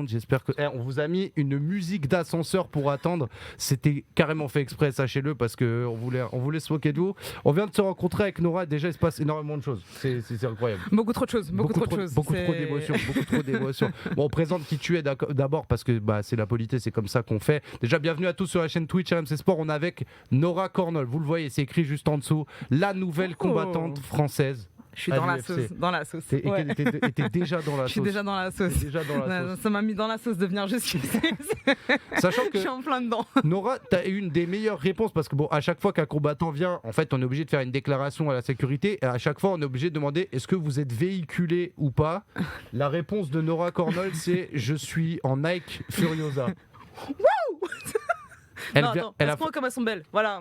secondes. J'espère que. On vous a mis une musique d'ascenseur pour attendre. C'était carrément fait exprès, sachez-le, parce qu'on voulait se moquer de vous. On vient de se rencontrer avec Nora. Déjà, il se passe énormément de choses. C'est incroyable. Beaucoup trop de choses. Beaucoup trop d'émotions. Bon, on présente qui tu es d'abord parce que c'est la politesse, c'est comme ça qu'on fait. Déjà, bienvenue à tous sur la chaîne Twitch RMC Sport. On est avec Nora Cornol. Vous le voyez, c'est écrit juste en dessous. La nouvelle combattante française. Je suis dans la sauce. T'es déjà dans la sauce. Je suis déjà dans la sauce. Ça m'a mis dans la sauce de venir jusqu'ici. Sachant que je suis en plein dedans. Nora, t'as eu une des meilleures réponses parce que à chaque fois qu'un combattant vient, en fait, on est obligé de faire une déclaration à la sécurité et à chaque fois, on est obligé de demander est-ce que vous êtes véhiculé ou pas. La réponse de Nora Cornol, c'est je suis en Nike Furiosa. Wouh. Comment elles sont belles. Voilà.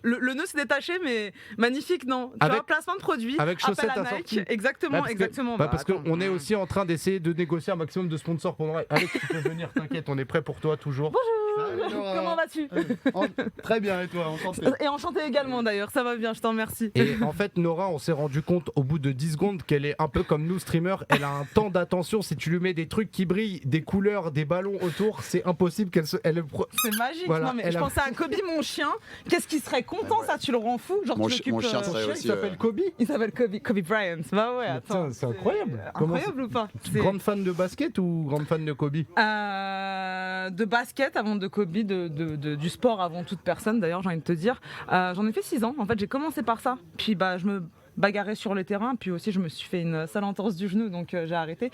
Le nœud s'est détaché, mais magnifique, non. Tu vois, placement de produit. Avec chaussettes à sortie. Exactement. Parce qu'on est aussi en train d'essayer de négocier un maximum de sponsors pour Nora. Allez, tu peux venir, t'inquiète, on est prêt pour toi toujours. Bonjour. Comment vas-tu? Très bien, et toi? Enchanté. Et enchanté également d'ailleurs, ça va bien, je t'en remercie. Et en fait, Nora, on s'est rendu compte au bout de 10 secondes qu'elle est un peu comme nous, streamers. Elle a un temps d'attention. Si tu lui mets des trucs qui brillent, des couleurs, des ballons autour, c'est impossible qu'elle se. C'est magique. Voilà, non, mais je pensais à Kobe, mon chien. Qu'est-ce qu'il serait content, ça? Tu le rends fou? Genre, mon tu mon chien, ton serait chien, aussi, il s'appelle Kobe. Il s'appelle Kobe Bryant. Bah ouais, attends. Putain, c'est incroyable. Incroyable ou pas? Grande fan de basket ou grande fan de Kobe? De basket avant de Kobe, du sport avant toute personne d'ailleurs, j'ai envie de te dire. J'en ai fait 6 ans. En fait, j'ai commencé par ça. Puis je me bagarrais sur le terrain, puis aussi je me suis fait une sale entorse du genou, donc j'ai arrêté.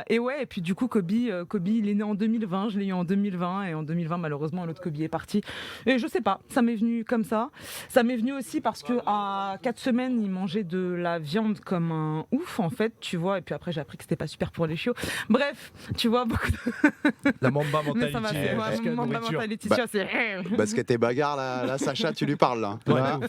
Et puis du coup Kobe il est né en 2020, je l'ai eu en 2020, et en 2020 malheureusement l'autre Kobe est parti. Et je sais pas, ça m'est venu comme ça. Ça m'est venu aussi parce que à 4 semaines il mangeait de la viande comme un ouf en fait, tu vois, et puis après j'ai appris que c'était pas super pour les chiots. Bref, tu vois, beaucoup de... La Mamba mentality. Mamba mentality, c'est... Basket et bagarre, là, Sacha, tu lui parles là.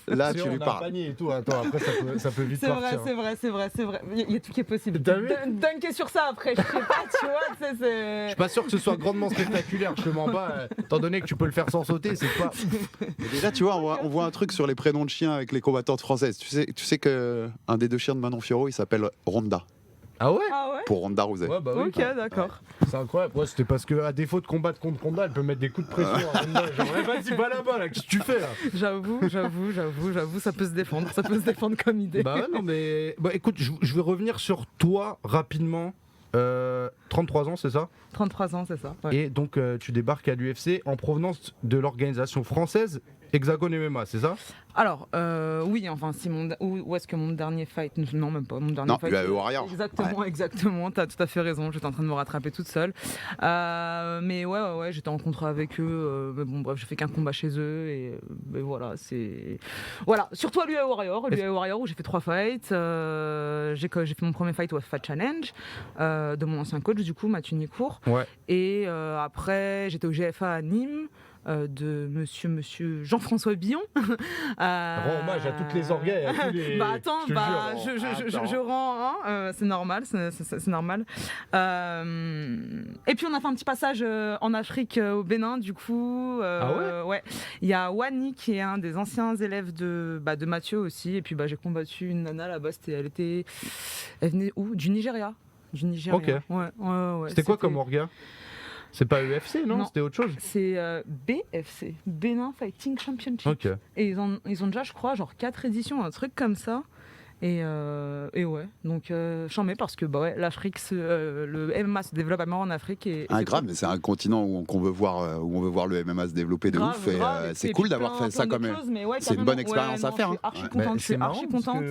Là, tu lui parles. Panier et tout. Attends, après ça peut vite partir. C'est vrai. Il y a tout qui est possible. Dunker sur ça après, je sais pas, tu vois. Je suis pas sûr que ce soit grandement spectaculaire, je te mens pas. Étant donné que tu peux le faire sans sauter, c'est pas. Et déjà, tu vois, on voit un truc sur les prénoms de chiens avec les combattantes françaises. Tu sais que un des 2 chiens de Manon Fiorot, il s'appelle Ronda. Ah ouais? Pour Ronda Rousey. Ouais, oui. Ok, d'accord. C'est incroyable. Ouais, c'était parce qu'à défaut de combattre contre Ronda, elle peut mettre des coups de pression à Ronda. Genre, vas-y, va là-bas, là, qu'est-ce que tu fais là? J'avoue, ça peut se défendre. Ça peut se défendre comme idée. Bah ouais, non, mais. Écoute, je vais revenir sur toi rapidement. 33 ans, c'est ça? 33 ans, c'est ça. Ouais. Et donc, tu débarques à l'UFC en provenance de l'organisation française Hexagone MMA, c'est ça? Alors, oui, enfin, si où est-ce que mon dernier fight... Non, même pas, mon dernier fight... Non, Warrior. Exactement, t'as tout à fait raison, j'étais en train de me rattraper toute seule. Mais ouais, j'étais en contrat avec eux, mais bon, bref, j'ai fait qu'un combat chez eux, et voilà, c'est... Voilà, surtout à l'UA Warrior, où j'ai fait 3 fights, j'ai fait mon premier fight au Fight Challenge, de mon ancien coach, du coup, Mathieu Nicourt, ouais. Et après, j'étais au GFA à Nîmes, de monsieur Jean-François Billon. Rends hommage à toutes les orgueils, à tous les... je rends, hein, c'est normal, c'est normal. Et puis on a fait un petit passage en Afrique, au Bénin, du coup. Ouais. Il y a Wani qui est un des anciens élèves de Mathieu aussi, et puis j'ai combattu une nana là-bas. Elle venait où? Du Nigeria. Ok. Ouais. C'était quoi comme orga? C'est pas UFC, non? C'était autre chose? C'est BFC, Bénin Fighting Championship. Ok. Et ils ont déjà, je crois, genre 4 éditions, un truc comme ça. Et ouais, donc j'en mets parce que l'Afrique, le MMA se développe en Afrique. Grave, mais c'est un continent où on veut voir le MMA se développer de ouf. Et c'est cool d'avoir fait ça comme. C'est une bonne expérience à faire. Je suis archi contente.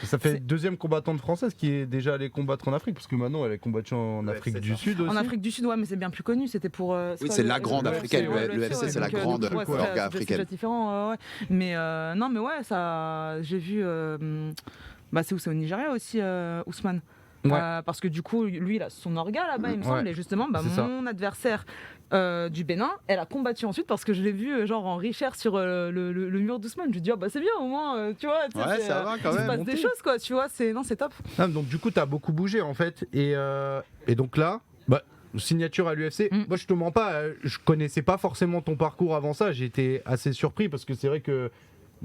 Ça fait 2e combattante française qui est déjà allée combattre en Afrique, parce que maintenant elle est combattue en Afrique du Sud aussi. En Afrique du Sud, ouais, mais c'est bien plus connu. C'était pour. Oui, c'est la grande africaine. L'UFC, c'est la grande orga africaine. C'est différent, ouais. Mais non, mais ouais, ça, j'ai vu. C'est au Nigeria aussi, Ousmane. Ouais. Parce que du coup, lui, il a son orga là-bas, il me semble. Et justement, mon adversaire du Bénin, elle a combattu ensuite parce que je l'ai vu genre en richère sur le mur d'Ousmane. Je lui dis, c'est bien, au moins, tu vois. Ça va quand même. Il se passe des choses, quoi, tu vois. C'est top. Donc, du coup, t'as beaucoup bougé en fait. Et donc là. Signature à l'UFC. Moi, je te mens pas, je connaissais pas forcément ton parcours avant ça. J'ai été assez surpris parce que c'est vrai que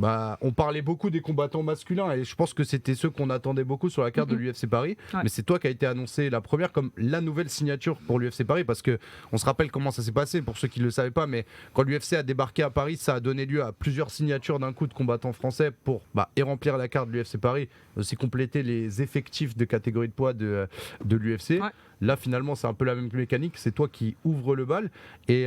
on parlait beaucoup des combattants masculins et je pense que c'était ceux qu'on attendait beaucoup sur la carte de l'UFC Paris. Mais c'est toi qui a été annoncé la première comme la nouvelle signature pour l'UFC Paris, parce que on se rappelle comment ça s'est passé pour ceux qui ne le savaient pas, mais quand l'UFC a débarqué à Paris, ça a donné lieu à plusieurs signatures d'un coup de combattants français pour et remplir la carte de l'UFC Paris, aussi compléter les effectifs de catégorie de poids de l'UFC. Là, finalement, c'est un peu la même mécanique. C'est toi qui ouvre le bal. Et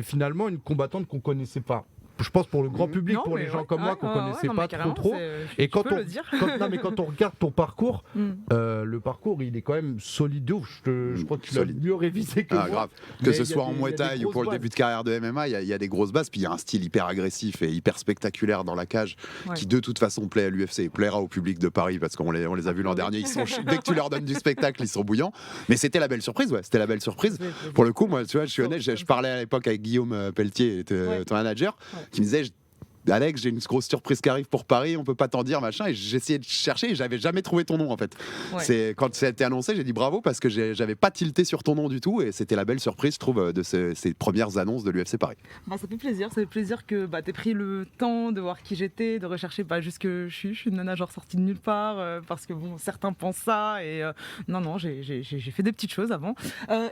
finalement, une combattante qu'on connaissait pas. Je pense pour le grand public, pour les gens comme moi qu'on connaissait pas trop. Et quand on regarde ton parcours, le parcours il est quand même solide de ouf. Je crois que tu l'as mieux révisé que moi. Grave. Que ce soit en Muay Thai ou pour le début de carrière de MMA, il y a des grosses bases. Puis il y a un style hyper agressif et hyper spectaculaire dans la cage qui de toute façon plaît à l'UFC et plaira au public de Paris parce qu'on les a vus l'an dernier. Dès que tu leur donnes du spectacle, ils sont bouillants. Mais c'était la belle surprise, C'était la belle surprise. Pour le coup, moi, tu vois, je suis honnête. Je parlais à l'époque avec Guillaume Pelletier, ton manager, qui me disait Alex, j'ai une grosse surprise qui arrive pour Paris, on peut pas t'en dire, machin. Et j'ai essayé de chercher et j'avais jamais trouvé ton nom en fait. C'est quand ça a été annoncé, j'ai dit bravo parce que j'avais pas tilté sur ton nom du tout et c'était la belle surprise, je trouve, de ces premières annonces de l'UFC Paris. Ça fait plaisir que t'aies pris le temps de voir qui j'étais, de rechercher pas juste que je suis une nana genre sortie de nulle part, parce que bon, certains pensent ça et non, j'ai fait des petites choses avant.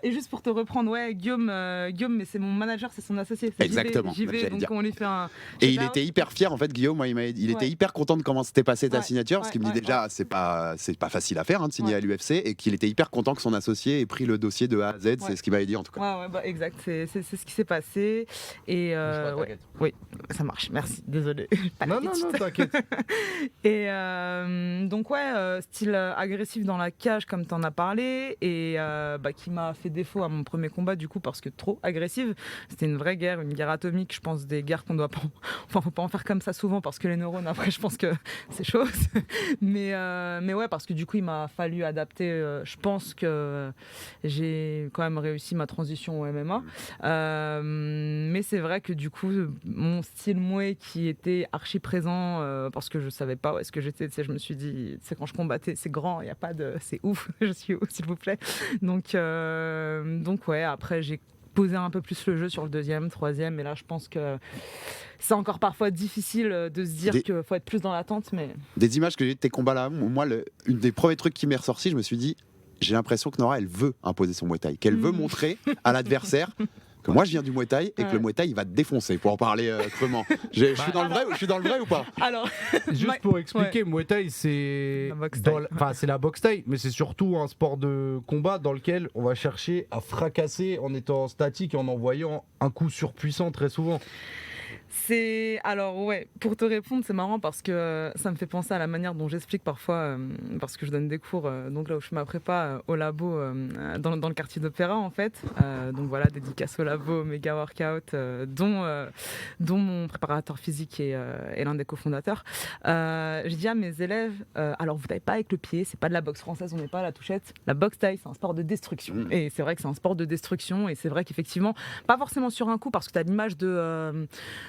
Et juste pour te reprendre, Guillaume, mais c'est mon manager, c'est son associé. Exactement. J'y vais, donc on lui fait un. Et il était hyper fier en fait, Guillaume. Moi, il était hyper content de comment s'était passé ta signature, parce qu'il me dit déjà c'est pas facile à faire de signer à l'UFC, et qu'il était hyper content que son associé ait pris le dossier de A à Z. C'est ce qu'il m'avait dit en tout cas. Exact. C'est ce qui s'est passé. Et oui, ça marche. Merci. Désolé. Non, t'inquiète. Et donc style agressif dans la cage comme t'en as parlé, et qui m'a fait défaut à mon premier combat du coup parce que trop agressive. C'était une vraie guerre, une guerre atomique. Je pense des guerres qu'on doit pas. Enfin, faut pas en faire comme ça souvent parce que les neurones, après, je pense que c'est chaud. mais parce que du coup, il m'a fallu adapter. Je pense que j'ai quand même réussi ma transition au MMA. Mais c'est vrai que du coup, mon style Muay qui était archi présent parce que je savais pas où est-ce que j'étais. Je me suis dit, quand je combattais, c'est grand, il y a pas de, c'est ouf. Je suis où, s'il vous plaît. Donc après j'ai poser un peu plus le jeu sur le deuxième, troisième, et là je pense que c'est encore parfois difficile de se dire qu'il faut être plus dans l'attente. Mais des images que j'ai de tes combats là, moi une des premiers trucs qui m'est ressorti, je me suis dit j'ai l'impression que Nora elle veut imposer son Muay Thai, qu'elle veut montrer à l'adversaire que moi je viens du Muay Thai et que le Muay Thai il va te défoncer, pour en parler crûment. Je suis dans le vrai ou pas? Alors, juste pour expliquer, Muay Thai c'est la boxe Thai, mais c'est surtout un sport de combat dans lequel on va chercher à fracasser en étant statique et en envoyant un coup surpuissant très souvent. Pour te répondre, c'est marrant parce que ça me fait penser à la manière dont j'explique parfois, parce que je donne des cours, donc là où je fais ma prépa au labo, dans le quartier d'Opéra en fait. Donc voilà, dédicace au labo, méga workout, dont mon préparateur physique est l'un des cofondateurs. Je dis à mes élèves, alors vous n'avez pas avec le pied, c'est pas de la boxe française, on n'est pas à la touchette. La boxe thaï, c'est un sport de destruction. Et c'est vrai que c'est un sport de destruction, et c'est vrai qu'effectivement, pas forcément sur un coup, parce que tu as l'image de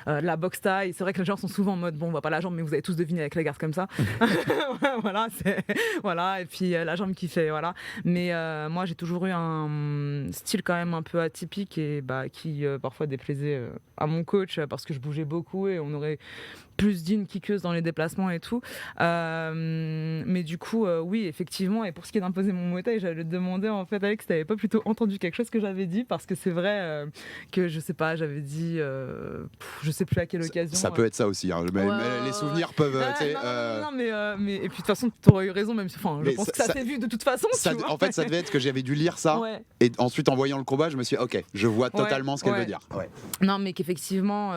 la boxe thaï, c'est vrai que les gens sont souvent en mode bon, on voit pas la jambe, mais vous avez tous deviné avec la garde comme ça. Voilà, et puis la jambe qui fait, voilà. Mais moi j'ai toujours eu un style quand même un peu atypique et qui parfois déplaisait à mon coach parce que je bougeais beaucoup et on aurait plus d'une kickeuse dans les déplacements et tout. Mais du coup, oui, effectivement, et pour ce qui est d'imposer mon Muay Thai, j'allais te demander en fait, Alex, t'avais pas plutôt entendu quelque chose que j'avais dit, parce que c'est vrai que je sais pas, j'avais dit, je sais plus à quelle occasion. Ça peut être ça aussi, hein, mais les souvenirs peuvent. Non, mais et puis de toute façon, t'aurais eu raison, même si je pense que ça s'est vu de toute façon. En fait, ça devait être que j'avais dû lire ça, et ensuite en voyant le combat, je me suis dit, ok, je vois totalement ce qu'elle veut dire. Non, mais qu'effectivement,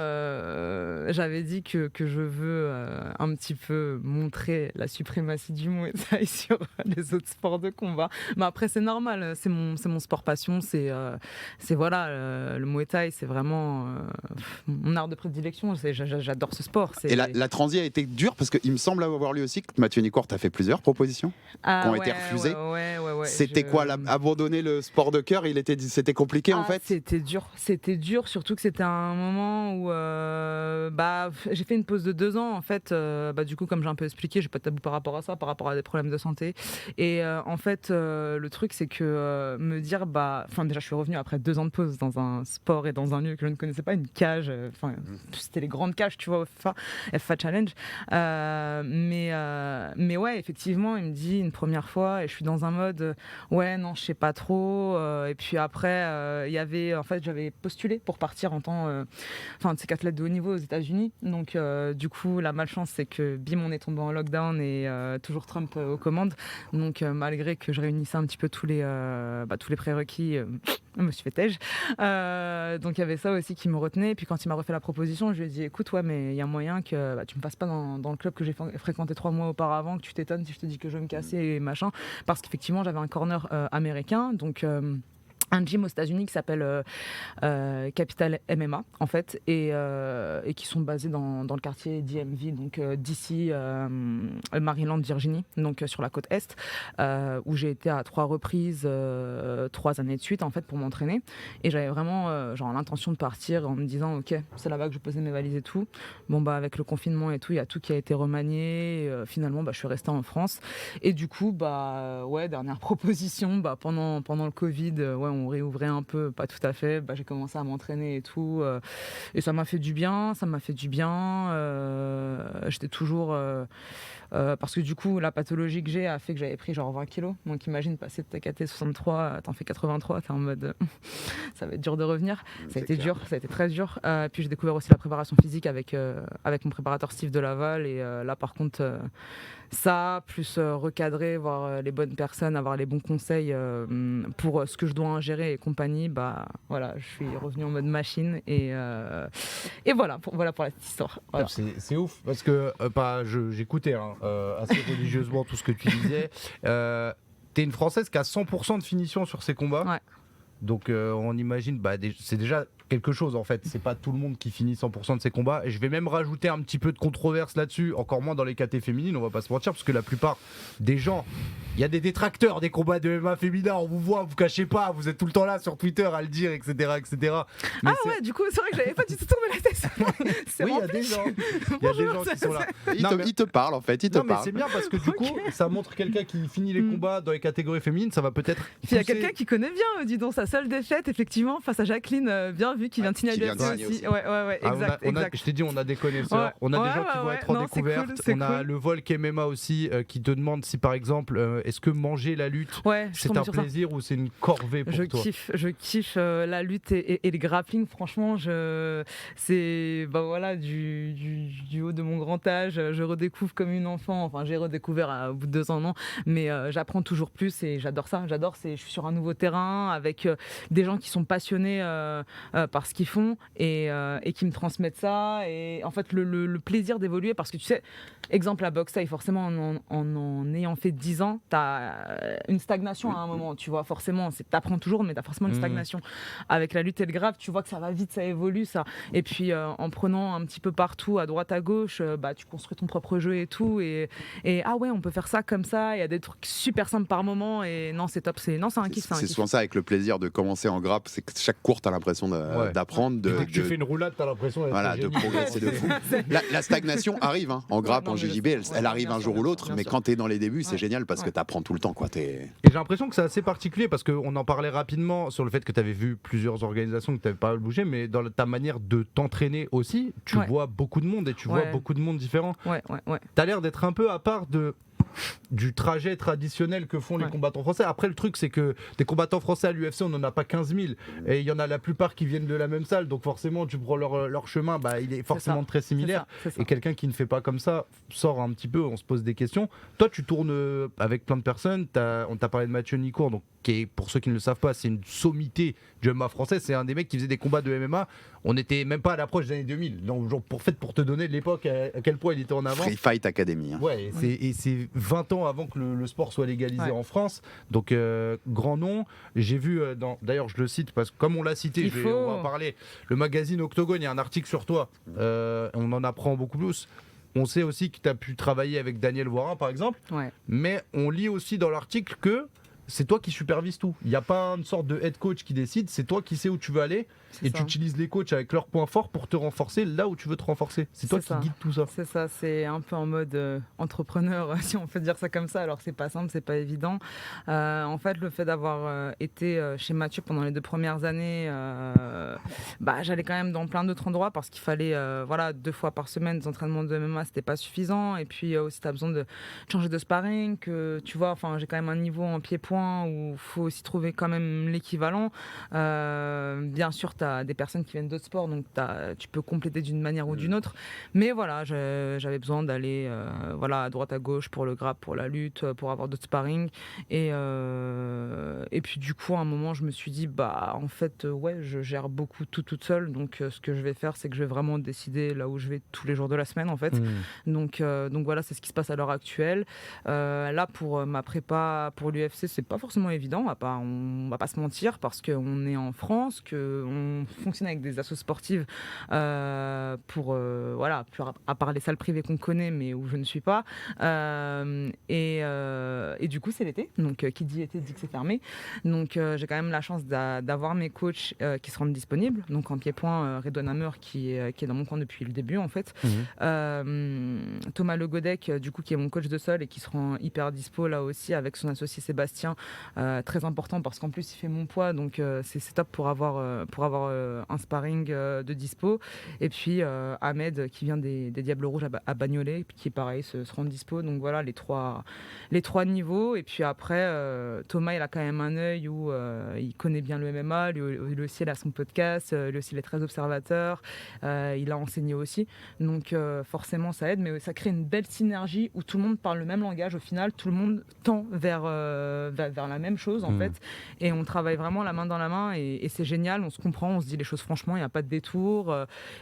j'avais dit que je veux un petit peu montrer la suprématie du Muay Thai sur les autres sports de combat. Mais après, c'est normal, c'est mon sport passion, c'est voilà, le Muay Thai, c'est vraiment mon art de prédilection. J'adore ce sport. Et la transi a été dure parce qu'il me semble avoir lu aussi que Mathieu Nicourt a fait plusieurs propositions qui ont été refusées. C'était quoi, abandonner le sport de cœur, c'était compliqué en fait? C'était dur, surtout que c'était un moment où j'ai fait une pause de 2 ans en fait. Du coup, comme j'ai un peu expliqué, j'ai pas de tabou par rapport à ça, par rapport à des problèmes de santé. Et en fait, le truc c'est que me dire déjà je suis revenue après 2 ans de pause dans un sport et dans un lieu que je ne connaissais pas, une cage. C'était les grandes cages, tu vois, au FA Challenge. Mais ouais, effectivement, il me dit une première fois et je suis dans un mode ouais, non, je sais pas trop. Et puis après, j'avais postulé pour partir en tant de ces athlètes de haut niveau aux États-Unis. Donc, du coup, la malchance, c'est que bim, on est tombé en lockdown et toujours Trump aux commandes. Donc, malgré que je réunissais un petit peu tous les prérequis, je me suis fait têche. Donc, il y avait ça aussi qui me retenait. Et puis, quand il m'a refait la proposition, je lui ai dit écoute, ouais, mais il y a moyen que tu me passes pas dans le club que j'ai fréquenté 3 mois auparavant, que tu t'étonnes si je te dis que je vais me casser et machin. Parce qu'effectivement, j'avais un corner américain. Donc, un gym aux États-Unis qui s'appelle Capital MMA en fait et qui sont basés dans le quartier DMV, donc d'ici Maryland, Virginie, donc sur la côte est, où j'ai été à 3 reprises 3 années de suite en fait pour m'entraîner, et j'avais vraiment l'intention de partir en me disant ok, c'est là-bas que je posais mes valises et tout. Avec le confinement et tout, il y a tout qui a été remanié, finalement je suis restée en France, et du coup dernière proposition pendant le Covid, on réouvrait un peu, pas tout à fait, j'ai commencé à m'entraîner et tout, et ça m'a fait du bien, j'étais toujours parce que du coup la pathologie que j'ai a fait que j'avais pris 20 kilos, donc imagine passer de ta KT 63, t'en fais 83, t'es en mode ça va être dur de revenir. Ça a été dur, ça a été très dur. Puis j'ai découvert aussi la préparation physique avec mon préparateur Steve Delaval, et là par contre ça, plus recadrer, voir les bonnes personnes, avoir les bons conseils pour ce que je dois ingérer et compagnie, je suis revenue en mode machine, et voilà pour la petite histoire. Voilà. C'est ouf parce que j'écoutais assez religieusement tout ce que tu disais. T'es une Française qui a 100% de finition sur ses combats. Ouais. Donc on imagine, c'est déjà quelque chose en fait. C'est pas tout le monde qui finit 100% de ses combats. Et je vais même rajouter un petit peu de controverse là-dessus, encore moins dans les KT féminines, on va pas se mentir, parce que la plupart des gens, il y a des détracteurs des combats de MMA féminin, on vous voit, vous cachez pas, vous êtes tout le temps là sur Twitter à le dire, etc. Mais ouais, du coup c'est vrai que j'avais pas du tout tourné la tête. Oui, il y a des gens qui sont là. Il te parle en fait, mais c'est bien parce que du coup ça montre quelqu'un qui finit les combats dans les catégories féminines, ça va peut-être. Il y a quelqu'un qui connaît bien, dis donc, sa seule défaite effectivement face à Jacqueline, bien vu, qui vient de signer à l'UFC aussi. Ouais, exact. Je t'ai dit, on a des connaisseurs, on a des gens qui vont être en découverte. On a le Volk MMA aussi qui te demande si par exemple, est-ce que manger la lutte, c'est un plaisir ou c'est une corvée pour toi? Je kiffe la lutte et le grappling. Franchement, c'est du haut de mon grand âge, je redécouvre comme une enfant. Enfin, j'ai redécouvert au bout de 2 ans, non, mais j'apprends toujours plus et j'adore ça. Je suis sur un nouveau terrain avec des gens qui sont passionnés par ce qu'ils font et qui me transmettent ça, et en fait le plaisir d'évoluer, parce que tu sais, exemple la boxe taille, forcément en ayant fait 10 ans, t'as une stagnation à un moment, tu vois, forcément t'apprends toujours, mais t'as forcément une stagnation. Avec la lutte et le grave, tu vois que ça va vite, ça évolue ça, et puis en prenant un petit peu partout à droite à gauche, tu construis ton propre jeu et tout, et ah ouais, on peut faire ça comme ça, il y a des trucs super simples par moment, et non, c'est top, c'est un kiff. C'est souvent ça avec le plaisir de commencer en grappe, c'est que chaque cours t'as l'impression d'apprendre, dès que tu fais une roulade, t'as l'impression de progresser de fou. La stagnation arrive en grappe, en JJB, elle arrive un jour ou l'autre, mais quand t'es dans les débuts, c'est génial parce que t'apprends tout le temps, quoi. Et j'ai l'impression que c'est assez particulier parce qu'on en parlait rapidement sur le fait que t'avais vu plusieurs organisations, que t'avais pas mal bougé, mais dans ta manière de t'entraîner aussi, tu vois beaucoup de monde et tu vois beaucoup de monde différent. T'as l'air d'être un peu à part du trajet traditionnel que font les combattants français. Après, le truc, c'est que des combattants français à l'UFC, on n'en a pas 15 000. Et il y en a la plupart qui viennent de la même salle. Donc forcément, tu prends leur chemin, il est forcément très similaire. C'est ça. Et quelqu'un qui ne fait pas comme ça sort un petit peu, on se pose des questions. Toi, tu tournes avec plein de personnes. On t'a parlé de Mathieu Nicourt, donc, qui est, pour ceux qui ne le savent pas, c'est une sommité du MMA français. C'est un des mecs qui faisait des combats de MMA. On n'était même pas à l'approche des années 2000. Donc, pour te donner de l'époque à quel point il était en avance. Free Fight Academy. Ouais, et c'est 20 ans avant que le sport soit légalisé en France. Donc, grand nom. J'ai vu, d'ailleurs, je le cite parce que comme on l'a cité, on va en parler. Le magazine Octogone, il y a un article sur toi. On en apprend beaucoup plus. On sait aussi que tu as pu travailler avec Daniel Voirin, par exemple. Mais on lit aussi dans l'article que c'est toi qui supervise tout. Il n'y a pas une sorte de head coach qui décide, c'est toi qui sais où tu veux aller et tu utilises les coachs avec leurs points forts pour te renforcer là où tu veux te renforcer. C'est toi qui guide tout ça. C'est ça, c'est un peu en mode entrepreneur, si on peut dire ça comme ça. Alors c'est pas simple, c'est pas évident. En fait, le fait d'avoir été chez Mathieu pendant les 2 premières années, j'allais quand même dans plein d'autres endroits parce qu'il fallait 2 fois par semaine des entraînements de MMA, c'était pas suffisant. Et puis aussi, tu as besoin de changer de sparring, que tu vois, j'ai quand même un niveau en pied-point où il faut aussi trouver quand même l'équivalent. Bien sûr, tu as des personnes qui viennent d'autres sports, donc tu peux compléter d'une manière ou d'une autre. Mais voilà, j'avais besoin d'aller à droite à gauche pour le grappes, pour la lutte, pour avoir d'autres sparring. Et puis du coup, à un moment, je me suis dit, en fait, je gère beaucoup tout toute seule. Donc ce que je vais faire, c'est que je vais vraiment décider là où je vais tous les jours de la semaine, en fait. Donc voilà, c'est ce qui se passe à l'heure actuelle. Là, pour ma prépa pour l'UFC, c'est pas forcément évident, on va pas se mentir, parce qu'on est en France, qu'on fonctionne avec des assos sportives pour à part les salles privées qu'on connaît mais où je ne suis pas, et du coup c'est l'été, donc qui dit été dit que c'est fermé, donc j'ai quand même la chance d'avoir mes coachs qui se rendent disponibles, donc en pied-point Redouane Hammer qui est dans mon coin depuis le début, en fait. Thomas Le Godec, du coup, qui est mon coach de sol et qui se rend hyper dispo là aussi avec son associé Sébastien, très important parce qu'en plus il fait mon poids, donc c'est top pour avoir un sparring de dispo. Et puis Ahmed qui vient des Diables Rouges à Bagnolet, qui pareil se rend dispo. Donc voilà les trois niveaux. Et puis après Thomas, il a quand même un œil où il connaît bien le MMA, lui aussi il a son podcast, lui aussi il est très observateur, il a enseigné aussi, donc forcément ça aide, mais ça crée une belle synergie où tout le monde parle le même langage. Au final, tout le monde tend vers la même chose, en fait, et on travaille vraiment la main dans la main, et c'est génial, on se comprend, on se dit les choses franchement, il n'y a pas de détour.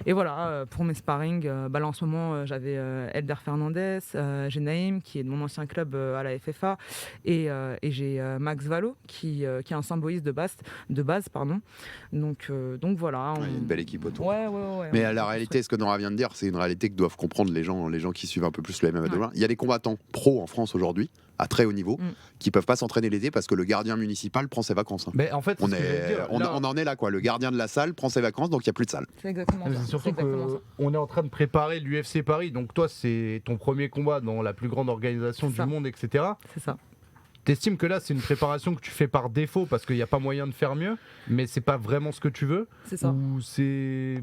Et voilà, pour mes sparring, là en ce moment j'avais Elder Fernandez, j'ai Naïm qui est de mon ancien club à la FFA, et j'ai Max Valo qui est un symboliste de base. Donc voilà. Il y a une belle équipe autour. Ouais. Mais la réalité, ce que Nora vient de dire, c'est une réalité que doivent comprendre les gens qui suivent un peu plus le MMA de loin. Il y a des combattants pros en France aujourd'hui, à très haut niveau, qui peuvent pas s'entraîner l'été parce que le gardien municipal prend ses vacances. Mais en fait, on en est là, quoi. Le gardien de la salle prend ses vacances, donc il n'y a plus de salle. C'est exactement ça. C'est surtout qu'on est en train de préparer l'UFC Paris, donc toi, c'est ton premier combat dans la plus grande organisation du monde, etc. C'est ça. T'estimes que là, c'est une préparation que tu fais par défaut parce qu'il n'y a pas moyen de faire mieux, mais c'est pas vraiment ce que tu veux? C'est ça. Ou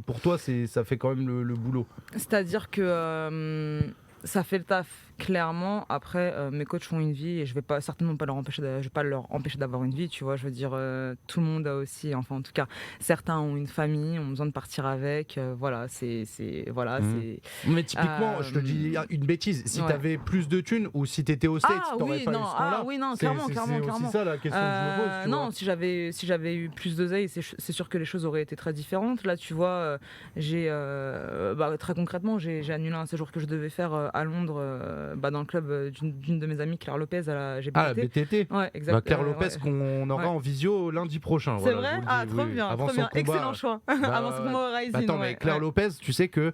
pour toi, ça fait quand même le boulot? C'est-à-dire que ça fait le taf, clairement. Après, mes coachs font une vie et je vais certainement pas leur empêcher d'avoir une vie, tu vois. Je veux dire, tout le monde a aussi, enfin en tout cas, certains ont une famille, ont besoin de partir avec. Voilà, c'est. Mais typiquement, je te dis une bêtise. Si t'avais plus de thunes ou si t'étais au States, t'aurais pas eu ce temps-là. Oui, non, clairement. C'est aussi ça la question que je me pose. Non, si j'avais eu plus d'oseille, c'est sûr que les choses auraient été très différentes. Là, tu vois, très concrètement, j'ai annulé un séjour que je devais faire à Londres, dans le club d'une de mes amies, Claire Lopez, à la GBTT. Ah, la BTT. Ouais, exactement. Claire Lopez qu'on aura en visio lundi prochain. C'est vrai ? Ah, trop bien. Excellent choix. Avant son combat au Rising. Attends, mais Claire Lopez, tu sais que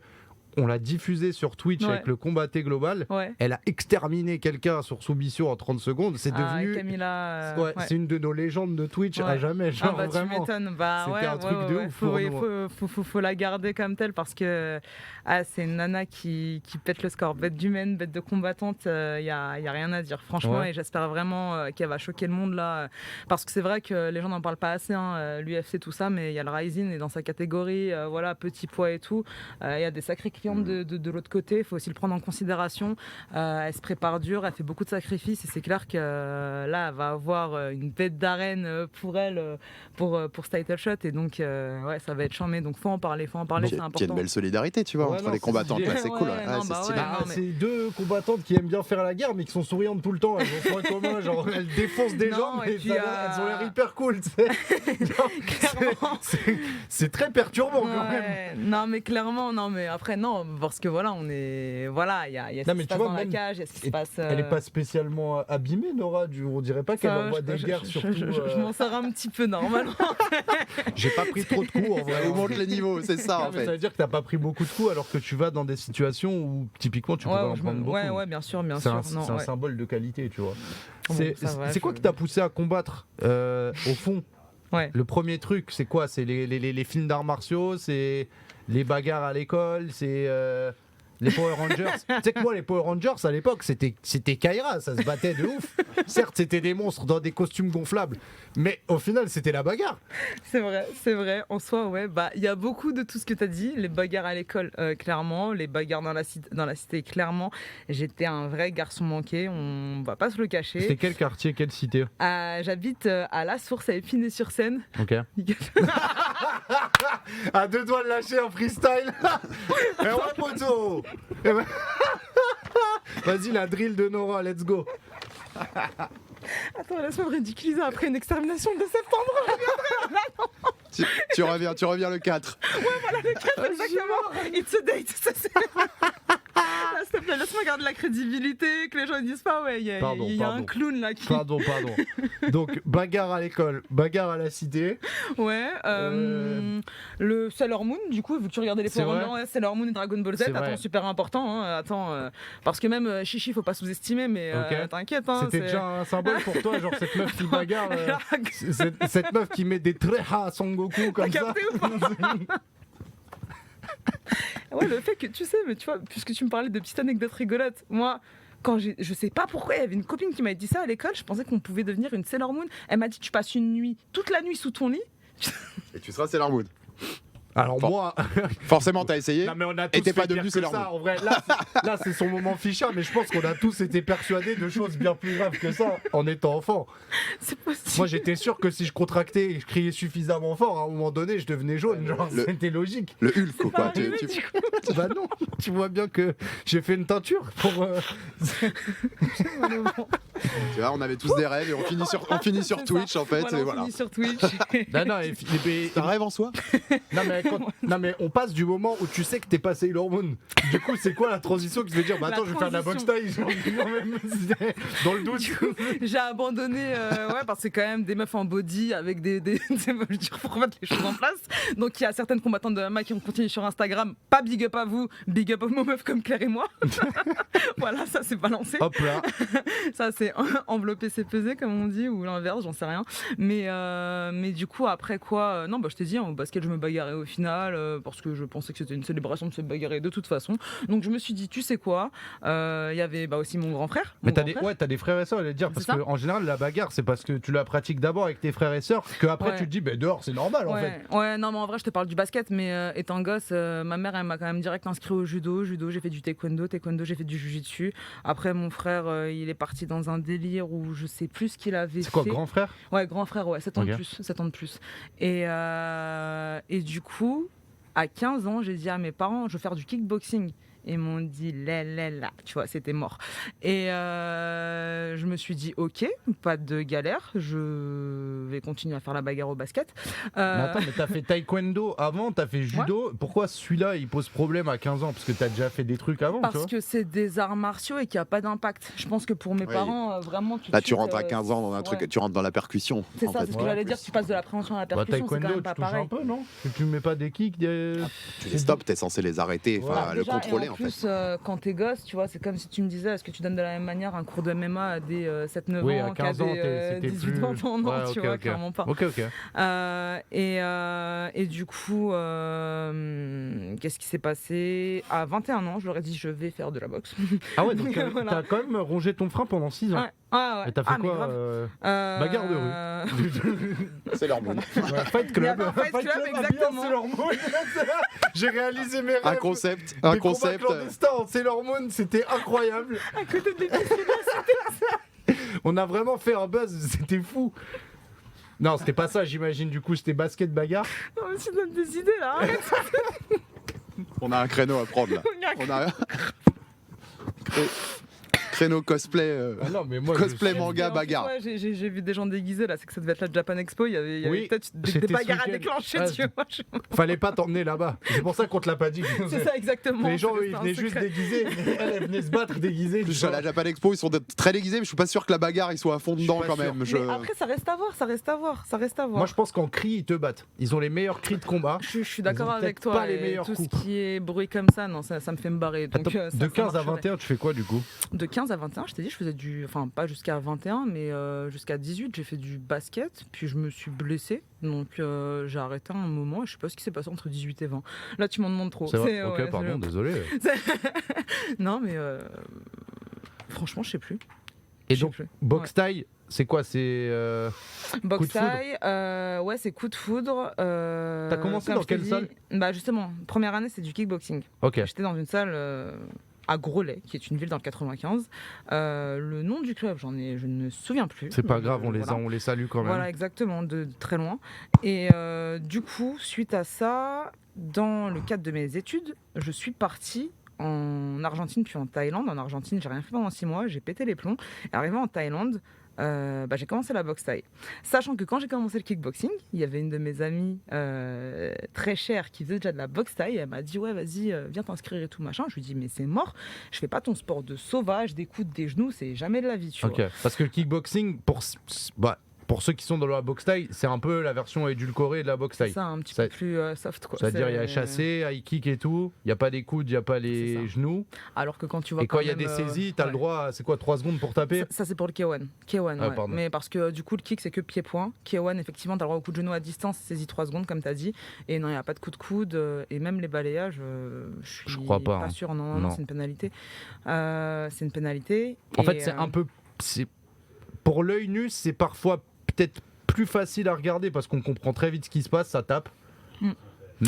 on l'a diffusé sur Twitch avec le Combat T Global. Elle a exterminé quelqu'un sur soumission en 30 secondes. C'est devenu. Camilla, c'est une de nos légendes de Twitch à jamais. Genre, vraiment. Tu m'étonnes. C'était un truc de ouf. Faut la garder comme telle parce que c'est une nana qui pète le score. Bête d'humaine, bête de combattante, y a rien à dire. Franchement, et j'espère vraiment qu'elle va choquer le monde là. Parce que c'est vrai que les gens n'en parlent pas assez, l'UFC, tout ça, mais il y a le Rising et dans sa catégorie, petit poids et tout. Il y a des sacrés de l'autre côté, il faut aussi le prendre en considération. Elle se prépare dur, elle fait beaucoup de sacrifices et c'est clair que là elle va avoir une bête d'arène pour elle, pour ce title shot, et donc ça va être charmé, donc faut en parler, c'est important. Il y a une belle solidarité, tu vois, entre les combattantes, c'est cool. C'est deux combattantes qui aiment bien faire la guerre mais qui sont souriantes tout le temps, elles ont un point commun, genre elles défoncent des gens mais elles ont l'air hyper cool, tu sais. C'est très perturbant quand même. Non mais clairement, après non, Non, parce que voilà, il y a ce qui se passe dans la cage, il y a ce qui se passe. Elle est pas spécialement abîmée, Nora. On dirait pas qu'elle envoie des guerres surtout. Je m'en sors un petit peu normalement. J'ai pas pris trop de coups en vrai. On monte les niveaux, c'est ça en fait. Ça veut dire que t'as pas pris beaucoup de coups alors que tu vas dans des situations où typiquement tu pourrais en prendre beaucoup. Ouais, bien sûr. C'est un symbole de qualité, tu vois. Bon, c'est quoi qui t'a poussé à combattre au fond? Le premier truc, c'est quoi? C'est les films d'arts martiaux, c'est les bagarres à l'école, c'est les Power Rangers. Tu sais que moi, les Power Rangers à l'époque, c'était Kaira, ça se battait de ouf. Certes, c'était des monstres dans des costumes gonflables, mais au final, c'était la bagarre. C'est vrai. En soi, il y a beaucoup de tout ce que tu as dit. Les bagarres à l'école, clairement. Les bagarres dans la cité, clairement. J'étais un vrai garçon manqué, on va pas se le cacher. C'était quel quartier, quelle cité? J'habite à La Source, à Épinay-sur-Seine. Ok. À deux doigts de lâcher en freestyle. Et ouais, poteau. Vas-y, la drill de Nora, let's go. Attends, laisse-moi me ridiculiser après une extermination de septembre. tu reviens le 4. Ouais, voilà, le 4, exactement. It's a date. Là, s'il te plaît, laisse-moi garder la crédibilité, que les gens ne disent pas, il y a un clown là qui... Pardon. Donc, bagarre à l'école, bagarre à la cité. Ouais, le Sailor Moon, du coup, vu que tu regardais les Power Sailor Moon et Dragon Ball Z, attends, super important, parce que même Chichi, faut pas sous-estimer, mais t'inquiète. C'était déjà un symbole pour toi, genre cette meuf qui bagarre, cette meuf qui met des traits à Son Goku comme ça. Ouais, le fait que tu sais, mais tu vois, puisque tu me parlais de petites anecdotes rigolotes, moi, je sais pas pourquoi, il y avait une copine qui m'a dit ça à l'école, je pensais qu'on pouvait devenir une Sailor Moon. Elle m'a dit, tu passes toute la nuit sous ton lit. Et tu seras Sailor Moon. Alors moi, forcément t'as essayé. Non, mais on a tous et t'es pas fait devenu pire que Sailor ça. Moon. En vrai, là c'est son moment ficha, mais je pense qu'on a tous été persuadés de choses bien plus graves que ça en étant enfant. C'est possible. Moi j'étais sûr que si je contractais et je criais suffisamment fort, à un moment donné je devenais jaune, genre c'était logique. Le Hulk ou quoi Bah non, tu vois bien que j'ai fait une teinture pour. Tu vois, on avait tous des rêves et on finit sur Twitch en fait. Voilà, on finit sur Twitch. Non, c'est un rêve en soi. Non mais on passe du moment où tu sais que t'es pas Sailor Moon. Du coup c'est quoi la transition qui te fait dire bah attends je vais faire de la boxe taille dans le doute. J'ai abandonné parce que c'est quand même des meufs en body avec des pour remettre les choses en place. Donc il y a certaines combattantes de MMA qui ont continué sur Instagram. Pas big up à vous, big up aux meufs comme Claire et moi. Voilà, ça c'est balancé. Hop là. Ça c'est enveloppé c'est pesé comme on dit ou l'inverse, j'en sais rien. Mais du coup après quoi je t'ai dit au basket je me bagarrais au final parce que je pensais que c'était une célébration de se bagarrer de toute façon. Donc je me suis dit tu sais quoi, il y avait aussi mon grand frère. Mais t'as des frères et sœurs, j'allais dire, parce qu'en général la bagarre c'est parce que tu la pratiques d'abord avec tes frères et sœurs que après tu te dis dehors c'est normal en fait. Ouais, non mais en vrai je te parle du basket, mais étant gosse ma mère elle m'a quand même direct inscrit au judo j'ai fait du taekwondo j'ai fait du jujitsu. Après mon frère il est parti dans un délire où je sais plus ce qu'il avait fait. C'est quoi, grand frère? Ouais, grand frère, 7 ans de plus. Et du coup, à 15 ans, j'ai dit à mes parents, je veux faire du kickboxing. Ils m'ont dit là, tu vois, c'était mort. Et je me suis dit ok, pas de galère, je vais continuer à faire la bagarre au basket. Mais attends, mais t'as fait taekwondo avant, t'as fait judo. Pourquoi celui-là il pose problème à 15 ans? Parce que t'as déjà fait des trucs avant. Parce que c'est des arts martiaux et qu'il n'y a pas d'impact. Je pense que pour mes parents, vraiment. Là, tu rentres à 15 ans dans un truc, tu rentres dans la percussion. C'est ça, c'est ce que j'allais dire. Tu passes de la prévention à la percussion, c'est quand même pas pareil. Un peu, non? Tu mets pas des kicks, tu les stops, t'es censé les arrêter, le contrôler. En plus, quand t'es gosse, tu vois, c'est comme si tu me disais, est-ce que tu donnes de la même manière un cours de MMA à des 7-9 ans qu'à des 18-20 ans? Non, tu vois, clairement pas. Ok. Et du coup, qu'est-ce qui s'est passé? À 21 ans, je leur ai dit, je vais faire de la boxe. Ah ouais, donc t'as quand même rongé ton frein pendant 6 ans. Ouais. Et t'as fait quoi? Bagarre de rue. C'est leur monde. Fight Club. Fight Club, exactement. C'est leur monde. J'ai réalisé mes rêves. Un concept. C'est leur monde, c'était incroyable. À côté de l'épicerie. On a vraiment fait un buzz, c'était fou. Non, c'était pas ça, j'imagine. Du coup, c'était basket bagarre. Non, mais tu donnes des idées là. Arrête. On a un créneau à prendre là. Créneau cosplay, Ah non, mais moi, cosplay je- manga, En plus, bagarre. ouais, j'ai vu des gens déguisés là, c'est que ça devait être la Japan Expo, il y avait Oui, peut-être des c'était bagarres ce à week-end. déclencher, Ah, tu vois. Fallait pas t'emmener là-bas. C'est pour ça qu'on te l'a pas dit. C'est ça exactement. Les gens, c'est eux, ils resté un venaient juste secret. déguisés. Elle venait se battre déguisée. En plus, à la Japan Expo, ils sont très déguisés, mais je suis pas sûr que la bagarre, ils soient à fond dedans pas quand sûr. même. Mais après, ça reste à voir, ça reste à voir, ça reste à voir. Moi, je pense qu'en cri, ils te battent. Ils ont les meilleurs cris de combat. Je suis d'accord Ils ont avec peut-être toi. pas les et meilleurs tout coups. ce qui est bruit comme ça, non, ça me fait me barrer. Donc, Attends, ça de 15 à marcherait. 21, tu fais quoi du coup? De 15 à 21, je t'ai dit, je faisais enfin pas jusqu'à 21, mais jusqu'à 18, j'ai fait du basket, puis je me suis blessé, donc j'ai arrêté un moment, et je sais pas ce qui s'est passé entre 18 et 20. Là, tu m'en demandes trop. C'est vrai. Ok, ouais, pardon, désolé. non, mais franchement, je sais plus. Et Je sais donc, plus. box taille, c'est quoi? C'est Box de foudre. taille, ouais, c'est coup de foudre. T'as commencé comme dans je t'ai quelle dit, salle? Bah justement, première année, c'est du kickboxing. Ok. J'étais dans une salle à Groslay, qui est une ville dans le 95. Le nom du club, je ne me souviens plus. C'est pas Donc, grave, voilà. on les salue quand même. Voilà, exactement, de très loin. Et du coup, suite à ça, dans le cadre de mes études, je suis partie en Argentine puis en Thaïlande. En Argentine, j'ai rien fait pendant 6 mois, j'ai pété les plombs. Et arrivé en Thaïlande, j'ai commencé la boxe thaï. Sachant que quand j'ai commencé le kickboxing, il y avait une de mes amies très chère qui faisait déjà de la boxe thaï. Elle m'a dit ouais, vas-y, viens t'inscrire et tout machin. Je lui dis mais c'est mort, je fais pas ton sport de sauvage, des coudes, des genoux, c'est jamais de la vie, tu Ok. vois. Parce que le kickboxing, pour ceux qui sont dans la boxe taille, c'est un peu la version édulcorée de la boxe C'est taille. ça, un petit Ça- peu plus soft quoi. C'est-à-dire, il y a C'est- chassé, high kick et tout. Il n'y a pas les coudes, il n'y a pas C'est les ça. genoux. Alors que quand tu vois Et quand il y a même, des saisies, t'as ouais. le droit, c'est quoi, 3 secondes pour taper? Ça, c'est pour le K1. K1, Ah, ouais. pardon. Mais parce que du coup, le kick, c'est que pied-point. K1, effectivement, t'as le droit au coup de genou à distance, saisie 3 secondes, comme t'as dit. Et non, il n'y a pas de coup de coude. Et même les balayages, Je crois pas, hein. sûr. Non, Non. c'est une pénalité. C'est une pénalité. En Et, fait, c'est un peu. Pour l'œil nu, c'est parfois peut-être plus facile à regarder parce qu'on comprend très vite ce qui se passe, ça tape. Mm.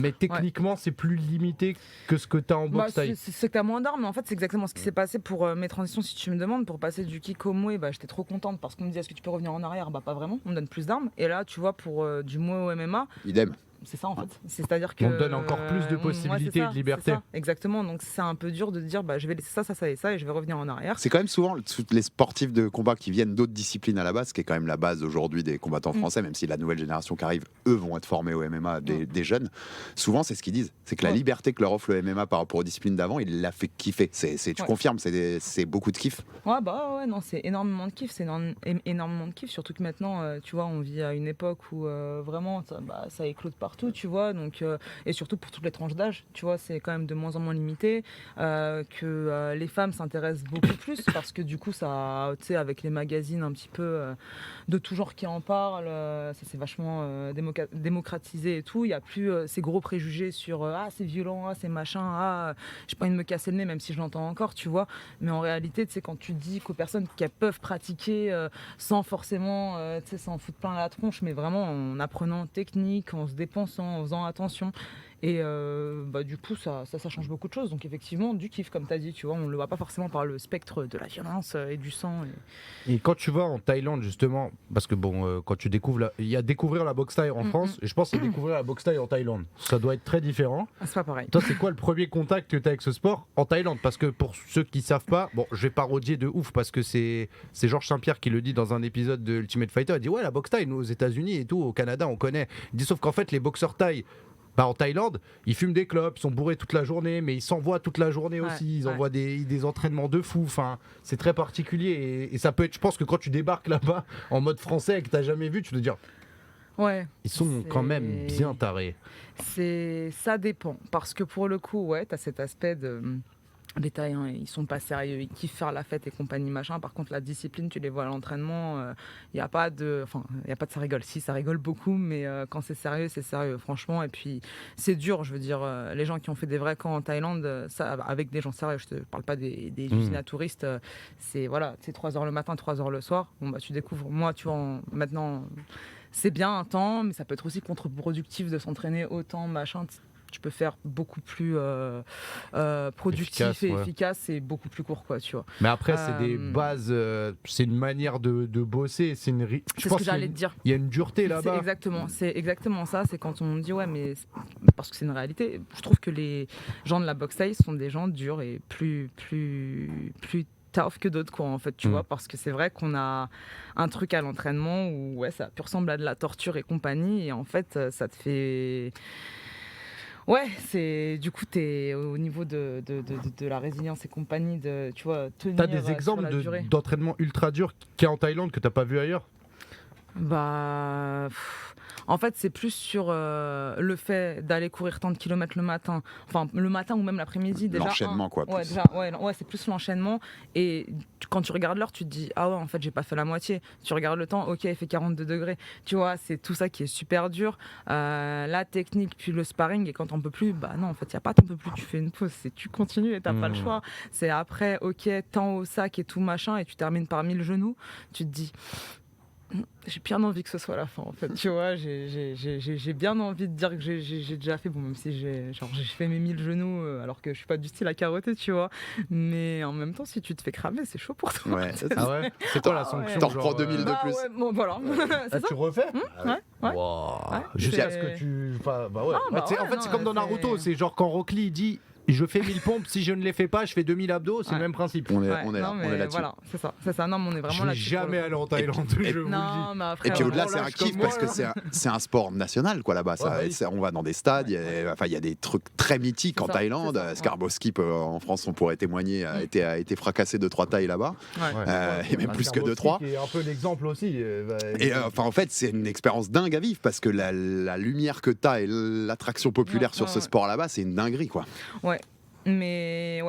Mais techniquement, c'est plus limité que ce que tu as en boxe taille. c'est que t'as moins d'armes, mais en fait, c'est exactement ce qui s'est passé pour mes transitions. Si tu me demandes, pour passer du kick au muay, j'étais trop contente parce qu'on me dit est-ce que tu peux revenir en arrière? Pas vraiment, on me donne plus d'armes. Et là, tu vois, pour du muay au MMA, Idem. c'est ça en fait. C'est-à-dire que On te donne encore plus de ouais, possibilités c'est et ça, de liberté. c'est ça, exactement. Donc c'est un peu dur de dire je vais laisser ça et ça et je vais revenir en arrière. C'est quand même souvent les sportifs de combat qui viennent d'autres disciplines à la base, ce qui est quand même la base aujourd'hui des combattants français, même si la nouvelle génération qui arrive, eux, vont être formés au MMA des jeunes. Souvent, c'est ce qu'ils disent. C'est que la liberté que leur offre le MMA par rapport aux disciplines d'avant, il l'a fait kiffer. Tu confirmes, c'est beaucoup de kiff. Ouais, non, c'est énormément de kiff. C'est énormément de kiff, surtout que maintenant, tu vois, on vit à une époque où vraiment ça éclode partout, tu vois. Donc, et surtout pour toutes les tranches d'âge, tu vois, c'est quand même de moins en moins limité. Que les femmes s'intéressent beaucoup plus parce que du coup, ça, tu sais, avec les magazines un petit peu de tout genre qui en parlent, ça s'est vachement démocratisé et tout. Il n'y a plus ces gros préjugés sur c'est violent, c'est machin, j'ai pas envie de me casser le nez, même si je l'entends encore, tu vois. Mais en réalité, tu sais, quand tu dis qu'aux personnes qui peuvent pratiquer sans forcément, tu sais, s'en foutre plein la tronche, mais vraiment en apprenant technique, en se dépensant, en faisant attention. Et du coup, ça change beaucoup de choses. Donc effectivement, du kiff, comme tu as dit, tu vois, on le voit pas forcément par le spectre de la violence et du sang. Et quand tu vas en Thaïlande, justement, parce que quand tu découvres, il y a découvrir la boxe thaï en France, et je pense qu'il y a découvrir la boxe thaï en Thaïlande. Ça doit être très différent. C'est pas pareil. Toi, c'est quoi le premier contact que tu as avec ce sport en Thaïlande? Parce que pour ceux qui savent pas, je vais parodier de ouf parce que c'est Georges Saint-Pierre qui le dit dans un épisode de Ultimate Fighter. Il dit ouais, la boxe thaï, nous aux États-Unis et tout, au Canada, on connaît. Il dit sauf qu'en fait, les boxeurs thaï, en Thaïlande, ils fument des clopes, ils sont bourrés toute la journée, mais ils s'envoient toute la journée aussi. Ils envoient des entraînements de fou. Enfin, c'est très particulier et ça peut être. Je pense que quand tu débarques là-bas en mode français et que t'as jamais vu, tu te dire. Ouais. Ils sont quand même bien tarés. Ça dépend parce que pour le coup, ouais, t'as cet aspect de les Thaïs, ils sont pas sérieux, ils kiffent faire la fête et compagnie machin. Par contre, la discipline, tu les vois à l'entraînement, il y a pas de ça rigole. Si, ça rigole beaucoup, mais quand c'est sérieux, franchement. Et puis c'est dur, je veux dire, les gens qui ont fait des vrais camps en Thaïlande, ça, avec des gens sérieux, je te parle pas des usines à touristes. C'est 3h le matin, 3h le soir. Tu découvres. Moi, tu vois, maintenant, c'est bien un temps, mais ça peut être aussi contre-productif de s'entraîner autant, machin. Tu peux faire beaucoup plus productif efficace et beaucoup plus court, quoi, tu vois. Mais après, c'est des bases, c'est une manière de bosser. C'est ce que j'allais te dire. Il y a une dureté là-bas. C'est exactement ça. C'est quand on me dit ouais, mais parce que c'est une réalité. Je trouve que les gens de la boxe thaï sont des gens durs et plus tough que d'autres, quoi, en fait, tu vois, parce que c'est vrai qu'on a un truc à l'entraînement où ça peut ressembler à de la torture et compagnie, et en fait, ça te fait... Ouais, c'est du coup, t'es au niveau de la résilience et compagnie, tu vois, tenir. T'as des sur exemples la durée. d'entraînement ultra dur qu'il y a en Thaïlande que t'as pas vu ailleurs? En fait, c'est plus sur le fait d'aller courir tant de kilomètres le matin, enfin le matin ou même l'après-midi. Déjà, l'enchaînement, quoi. Ouais, c'est plus l'enchaînement. Et quand tu regardes l'heure, tu te dis ah ouais, en fait, j'ai pas fait la moitié. Tu regardes le temps, ok, il fait 42 degrés. Tu vois, c'est tout ça qui est super dur. La technique, puis le sparring. Et quand t'en peux plus, bah non, en fait, y a pas t'en peux plus. Tu fais une pause, tu continues et t'as pas le choix. C'est après, ok, temps au sac et tout machin, et tu termines par 1000 genoux. Tu te dis. J'ai bien envie que ce soit la fin, en fait, tu vois, j'ai bien envie de dire que j'ai déjà fait, bon, même si j'ai fait mes 1000 genoux, alors que je suis pas du style à carotter, tu vois, mais en même temps, si tu te fais cramer, c'est chaud pour toi. Ouais. Ah ouais? C'est toi la sanction? T'en reprends 2000 de plus. Ouais, bon, voilà. C'est ça. Tu refais? Ouais. Wow. Ouais, Jusqu'à c'est- ce que tu... Bah ouais. Ah, bah En fait, ouais, c'est non, comme dans Naruto, c'est genre quand Rock Lee dit je fais 1000 pompes, si je ne les fais pas, je fais 2000 abdos, c'est le même principe. On est Ouais, là, non, on mais est là-dessus. voilà, c'est ça. Non, mais on est Je vraiment vais là-dessus. jamais aller en Thaïlande, je vous le Non, dis. mais après. Et puis au-delà, vraiment, c'est un lâche kiff comme parce moi, que c'est un sport national, quoi, là-bas. On va dans des stades, il y a des trucs très mythiques C'est en ça, Thaïlande. c'est ça, ouais. Scarborough Skip, en France, on pourrait témoigner, a été fracassé 2-3 tailles là-bas. Ouais. Et même plus que 2-3. Et un peu l'exemple aussi. Et en fait, c'est une expérience dingue à vivre parce que la lumière que t'as et l'attraction populaire sur ce sport là-bas, c'est une dinguerie, quoi. Ouais. Mais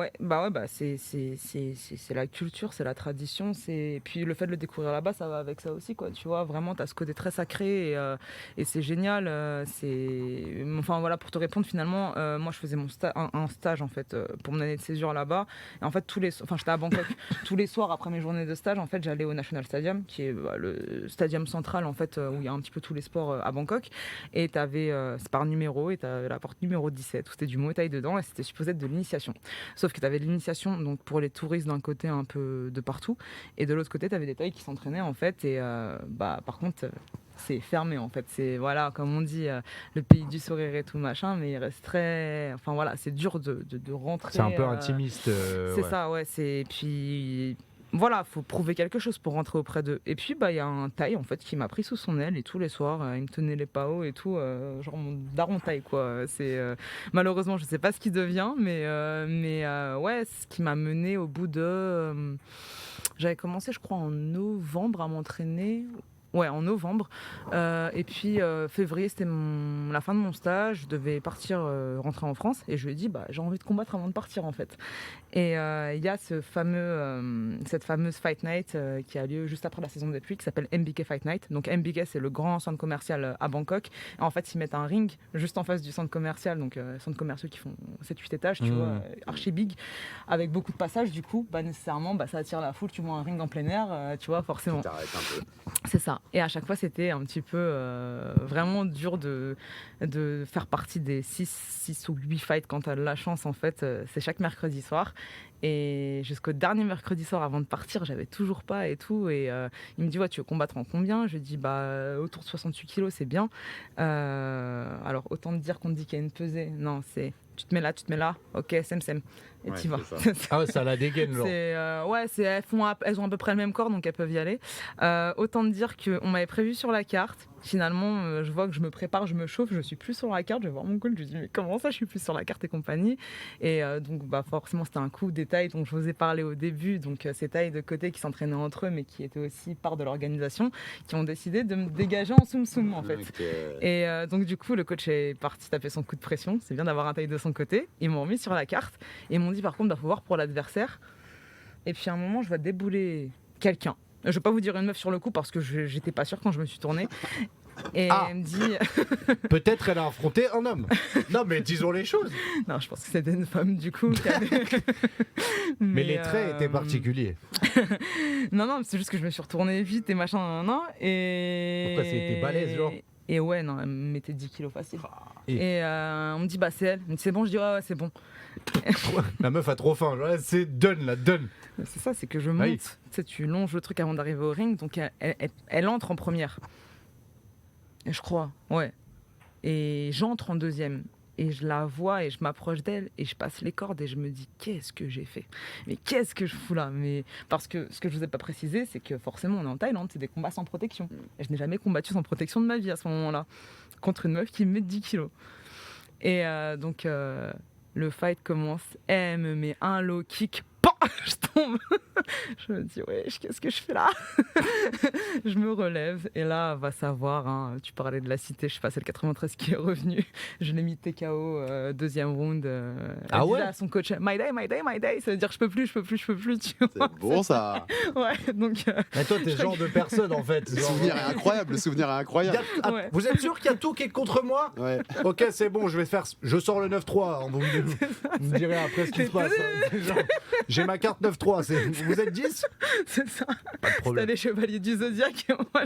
c'est la culture, c'est la tradition, et puis le fait de le découvrir là-bas, ça va avec ça aussi, quoi. Tu vois, vraiment, t'as ce côté très sacré et c'est génial. Enfin voilà, pour te répondre finalement, moi je faisais un stage en fait pour mon année de césure là-bas. Et en fait j'étais à Bangkok. Tous les soirs après mes journées de stage, en fait, j'allais au National Stadium, qui est le stadium central en fait où il y a un petit peu tous les sports à Bangkok. Et t'avais c'est par numéro et t'avais la porte numéro 17 où c'était du Muay Thai dedans et c'était supposé être de l'initiation. Sauf que tu avais de l'initiation donc pour les touristes d'un côté un peu de partout et de l'autre côté tu avais des Thaïs qui s'entraînaient en fait et par contre c'est fermé en fait, c'est voilà comme on dit le pays du sourire et tout machin, mais il reste très, enfin voilà, c'est dur de rentrer. C'est un peu intimiste. C'est ça, ouais, et puis voilà, faut prouver quelque chose pour rentrer auprès d'eux. Et puis il y a un Thaï en fait qui m'a pris sous son aile et tous les soirs il me tenait les paos et tout, genre mon daron Thaï quoi. C'est malheureusement je sais pas ce qu'il devient, mais ouais, ce qui m'a mené au bout de j'avais commencé je crois en novembre à m'entraîner. Ouais, en novembre. Et puis février, c'était la fin de mon stage. Je devais partir, rentrer en France. Et je lui ai dit, j'ai envie de combattre avant de partir, en fait. Et il y a cette fameuse Fight Night qui a lieu juste après la saison des pluies, qui s'appelle MBK Fight Night. Donc MBK, c'est le grand centre commercial à Bangkok. Et en fait, ils mettent un ring juste en face du centre commercial. Donc centres commerciaux qui font 7-8 étages, tu vois, archi big, avec beaucoup de passages. Du coup, nécessairement, ça attire la foule. Tu vois un ring en plein air, tu vois, forcément. T'arrêtes un peu. C'est ça. Et à chaque fois, c'était un petit peu vraiment dur de faire partie des 6 ou 8 fights quand tu as de la chance. En fait, c'est chaque mercredi soir. Et jusqu'au dernier mercredi soir avant de partir, j'avais toujours pas et tout. Et il me dit, ouais, tu veux combattre en combien? Je lui dis, autour de 68 kilos, c'est bien. Alors, autant te dire qu'on te dit qu'il y a une pesée. Non, c'est tu te mets là, ok, sem. Et t'y vas. Ah ouais, ça la dégaine, genre. Elles ont à peu près le même corps, donc elles peuvent y aller. Autant te dire qu'on m'avait prévu sur la carte. Finalement, je vois que je me prépare, je me chauffe, je suis plus sur la carte. Je vais voir mon coach, je lui dis, mais comment ça, je suis plus sur la carte et compagnie? Et donc, forcément, c'était un coup des Thaïs dont je vous ai parlé au début. Donc, ces Thaïs de côté qui s'entraînaient entre eux, mais qui étaient aussi part de l'organisation, qui ont décidé de me dégager en soum-soum, en fait. Et donc, du coup, le coach est parti taper son coup de pression. C'est bien d'avoir un Thaï de son côté. Ils m'ont remis sur la carte et ils m'ont dit, par contre, faut voir pour l'adversaire. Et puis, à un moment, je vois débouler quelqu'un. Je vais pas vous dire une meuf sur le coup parce que j'étais pas sûre quand je me suis tournée. Et elle me dit... Peut-être elle a affronté un homme. Non, mais disons les choses. Non, je pense que c'était une femme du coup. mais les traits étaient particuliers. non, c'est juste que je me suis retournée vite et machin. Et... Pourquoi c'était balèze, genre? Et ouais, non, elle me mettait 10 kilos facile. Et on me dit, c'est elle. Elle me dit, c'est bon, je dis, ouais, c'est bon. La meuf a trop faim, genre, c'est done, la done. C'est ça, c'est que je monte. Oui. Tu sais, tu longes le truc avant d'arriver au ring, donc elle entre en première. Je crois, ouais. Et j'entre en deuxième. et je la vois et je m'approche d'elle et je passe les cordes et je me dis qu'est-ce que j'ai fait ? Mais qu'est-ce que je fous là ? Mais parce que ce que je vous ai pas précisé, c'est que forcément on est en Thaïlande, c'est des combats sans protection. Et je n'ai jamais combattu sans protection de ma vie à ce moment-là, contre une meuf qui me met 10 kilos. Et donc le fight commence, elle me met un low kick, je tombe. Je me dis, ouais, qu'est-ce que je fais là ? Je me relève et là, va savoir, hein, tu parlais de la cité, je sais pas, c'est le 93 qui est revenu. Je l'ai mis TKO, deuxième round. Elle disait à son coach, my day, my day, my day. Ça veut dire, je peux plus, tu vois. C'est bon ça. Ouais, donc. Mais toi, t'es ce genre de personne en fait. Le souvenir est incroyable. Ouais. Vous êtes sûr qu'il y a tout qui est contre moi ? Ouais. Ok, c'est bon, je sors le 9-3. Vous me direz après ce qui se passe. Hein. Genre, j'ai ma carte 9-3. Vous êtes 10 ? C'est ça. Pas de problème. T'as les chevaliers du Zodiac et moi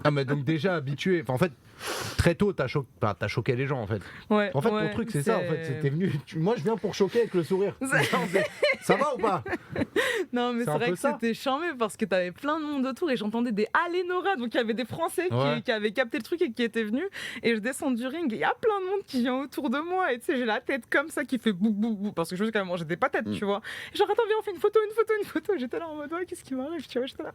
Ah, mais donc déjà habitué. Enfin, en fait, très tôt, t'as choqué les gens en fait. Ouais, En fait, ton truc, c'est ça en fait. C'était venu. Moi, je viens pour choquer avec le sourire. Ça va ou pas ? Non, mais c'est vrai que c'était charmé parce que t'avais plein de monde autour et j'entendais des Alénora. Donc il y avait des Français qui avaient capté le truc et qui étaient venus. Et je descends du ring et il y a plein de monde qui vient autour de moi. Et tu sais, j'ai la tête comme ça qui fait bou bou bou parce que je veux quand même manger des patates, tu vois. Et genre, attends, viens, on fait une photo. J'étais là en mode, ouais, qu'est-ce qui m'arrive, tu vois. J'étais là,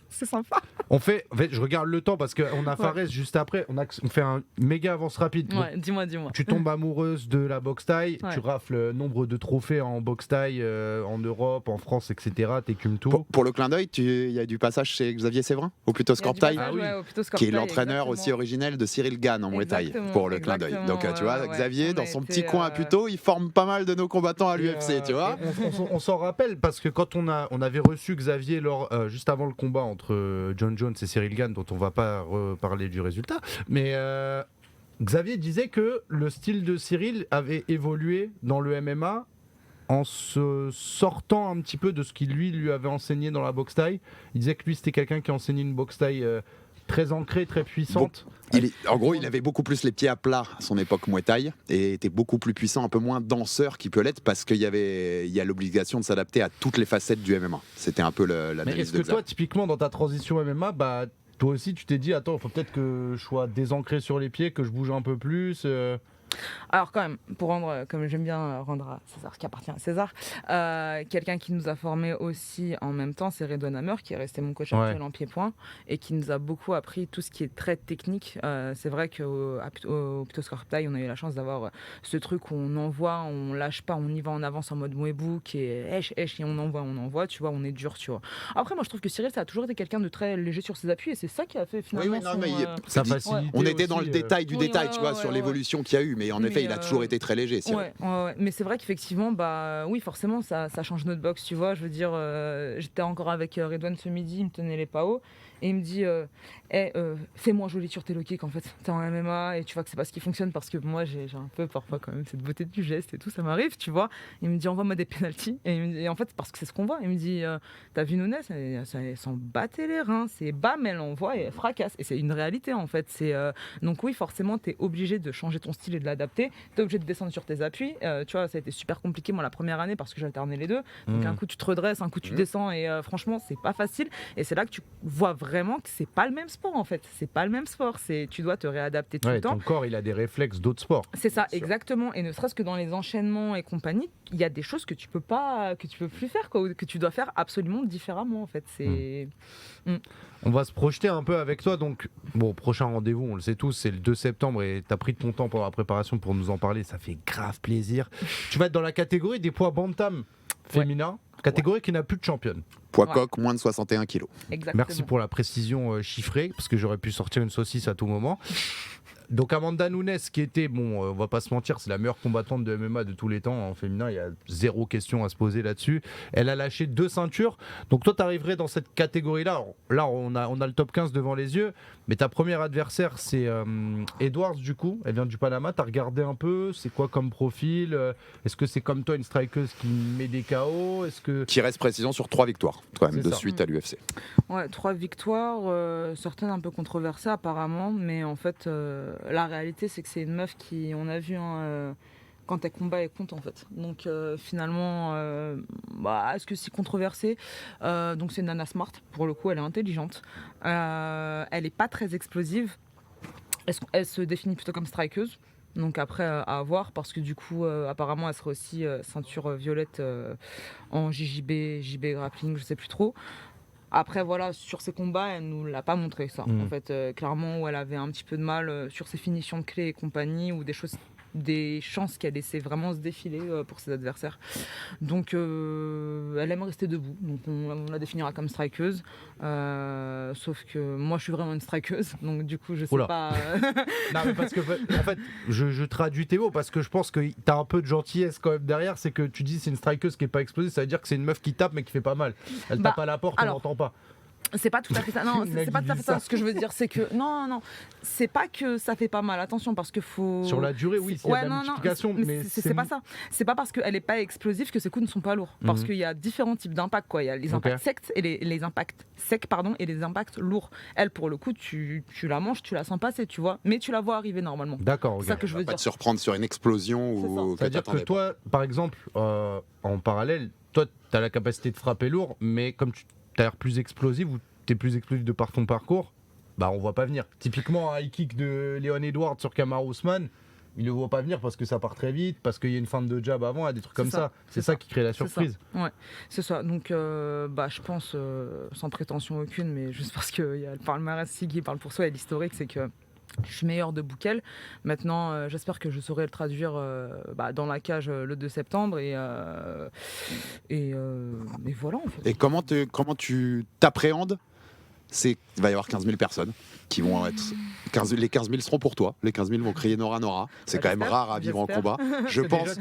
c'est sympa. En fait, je regarde le temps parce qu'on a Fares juste après. On fait un méga avance rapide. Ouais, dis-moi. Tu tombes amoureuse de la boxe thaï, tu rafles nombre de trophées en boxe thaï en Europe, en France, etc. T'écumes tout. Pour le clin d'œil, il y a du passage chez Xavier Séverin, au Plutôt Scorp Thaï, qui est l'entraîneur aussi originel de Cyril Gann en Muay Thai, pour le clin d'œil. Donc tu vois, Xavier, dans son petit coin à Puteaux, il forme pas mal de nos combattants à l'UFC, tu vois. On s'en rappelle parce que quand on avait reçu Xavier juste avant le combat entre John Jones et Cyril Gann, dont on va pas reparler du résultat, mais Xavier disait que le style de Cyril avait évolué dans le MMA en se sortant un petit peu de ce qu'il lui avait enseigné dans la boxe thaï. Il disait que lui c'était quelqu'un qui enseignait une boxe thaï très ancrée, très puissante. En gros, il avait beaucoup plus les pieds à plat à son époque Muay Thai et était beaucoup plus puissant, un peu moins danseur qu'il peut l'être parce qu'il y a l'obligation de s'adapter à toutes les facettes du MMA. C'était un peu l'analyse. Mais est-ce que toi, typiquement dans ta transition MMA, toi aussi tu t'es dit attends, il faut peut-être que je sois désancré sur les pieds, que je bouge un peu plus Alors quand même, pour rendre, comme j'aime bien rendre à César ce qui appartient à César, quelqu'un qui nous a formés aussi en même temps, c'est Redouane Hammer, qui est resté mon coach actuel en pied-point, et qui nous a beaucoup appris tout ce qui est très technique. C'est vrai qu'au Plutôt Scorp Thaï, on a eu la chance d'avoir ce truc où on envoie, on lâche pas, on y va en avance en mode Mouebou, qui est et on envoie, tu vois, on est dur, tu vois. Après, moi je trouve que Cyril, ça a toujours été quelqu'un de très léger sur ses appuis, et c'est ça qui a fait finalement on était dans le détail du détail, tu vois, sur l'évolution qu'il y a eu, mais en effet, il a toujours été très léger. Mais c'est vrai qu'effectivement, oui, forcément, ça change notre boxe, tu vois. Je veux dire, j'étais encore avec Redouane ce midi, il me tenait les pas hauts. Et il me dit fais-moi joli sur tes low kicks, en fait t'es en MMA et tu vois que c'est pas ce qui fonctionne parce que moi j'ai un peu parfois quand même cette beauté du geste et tout, ça m'arrive, tu vois. Il me dit envoie-moi des penalties et en fait parce que c'est ce qu'on voit, il me dit t'as vu Nunes, elle s'en battait les reins, c'est bam, elle envoie et elle fracasse et c'est une réalité en fait. Donc oui, forcément t'es obligé de changer ton style et de l'adapter, t'es obligé de descendre sur tes appuis, tu vois, ça a été super compliqué moi la première année parce que j'alternais les deux, donc un coup tu te redresses, un coup tu descends et franchement c'est pas facile et c'est là que tu vois vraiment que c'est pas le même sport en fait, c'est pas le même sport, tu dois te réadapter tout le temps. Ton corps il a des réflexes d'autres sports. C'est ça, exactement, et ne serait-ce que dans les enchaînements et compagnie, il y a des choses que tu peux plus faire quoi, ou que tu dois faire absolument différemment en fait. On va se projeter un peu avec toi, donc prochain rendez-vous, on le sait tous, c'est le 2 septembre et t'as pris ton temps pendant la préparation pour nous en parler, ça fait grave plaisir. Tu vas être dans la catégorie des poids bantam féminin, catégorie qui n'a plus de championne. Poids coq, moins de 61 kilos. Exactement. Merci pour la précision chiffrée, parce que j'aurais pu sortir une saucisse à tout moment. Donc Amanda Nunes, qui était, on va pas se mentir, c'est la meilleure combattante de MMA de tous les temps en féminin, il y a zéro question à se poser là-dessus. Elle a lâché 2 ceintures, donc toi t'arriverais dans cette catégorie-là. Là on a le top 15 devant les yeux, mais ta première adversaire c'est Edwards du coup, elle vient du Panama, t'as regardé un peu, c'est quoi comme profil, est-ce que c'est comme toi une strikeuse qui met des KO, qui reste précision sur 3 victoires quand même de suite à l'UFC. Ouais, 3 victoires, certaines un peu controversées apparemment, mais en fait la réalité c'est que c'est une meuf qui, on a vu quand elle combat elle compte en fait, donc finalement est-ce que c'est controversé, donc c'est Nana Smart, pour le coup elle est intelligente, elle est pas très explosive, elle se définit plutôt comme strikeuse. Donc après, à voir, parce que du coup, apparemment, elle serait aussi ceinture violette en JB grappling, je sais plus trop. Après, voilà, sur ses combats, elle nous l'a pas montré ça. En fait, clairement, où elle avait un petit peu de mal sur ses finitions de clés et compagnie, ou des chances qu'elle laissait vraiment se défiler pour ses adversaires. Donc elle aime rester debout, donc on la définira comme strikeuse, sauf que moi je suis vraiment une strikeuse, donc du coup je sais pas. Non mais parce que en fait je traduis tes mots parce que je pense que t'as un peu de gentillesse quand même derrière, c'est que tu dis c'est une strikeuse qui est pas explosive, ça veut dire que c'est une meuf qui tape mais qui fait pas mal. Elle tape à la porte, on n'entend pas. C'est pas tout à fait ça. Non, c'est pas tout à fait ça. Ce que je veux dire, c'est que non, c'est pas que ça fait pas mal. Attention, parce que faut. Sur la durée, oui, s'il y a de la multiplication, mais c'est pas ça. C'est pas parce qu'elle est pas explosive que ses coups ne sont pas lourds. Parce qu'il y a différents types d'impacts, quoi. Il y a les impacts secs et les impacts secs, et les impacts lourds. Elle, pour le coup, tu la manges, tu la sens passer, tu vois, mais tu la vois arriver normalement. D'accord. C'est ça que je veux dire. Pas te surprendre sur une explosion ou. C'est-à-dire que toi, par exemple, en parallèle, toi, t'as la capacité de frapper lourd, mais comme tu as l'air plus explosif ou t'es plus explosif de par ton parcours, bah on voit pas venir. Typiquement un high kick de Leon Edwards sur Kamaru Usman, il le voit pas venir parce que ça part très vite, parce qu'il y a une feinte de jab avant, des trucs comme ça. C'est ça qui crée la surprise. Ouais, c'est ça. Donc je pense, sans prétention aucune, mais juste parce qu'il y a le palmarès qui parle pour soi et l'historique, c'est que je suis meilleure debout qu'elle. Maintenant, j'espère que je saurai le traduire dans la cage le 2 septembre et voilà en fait. Et comment tu t'appréhendes? Il va y avoir 15 000 personnes qui vont être. Les 15 000 seront pour toi. Les 15 000 vont crier Nora Nora. C'est quand même rare à vivre en combat. Je pense,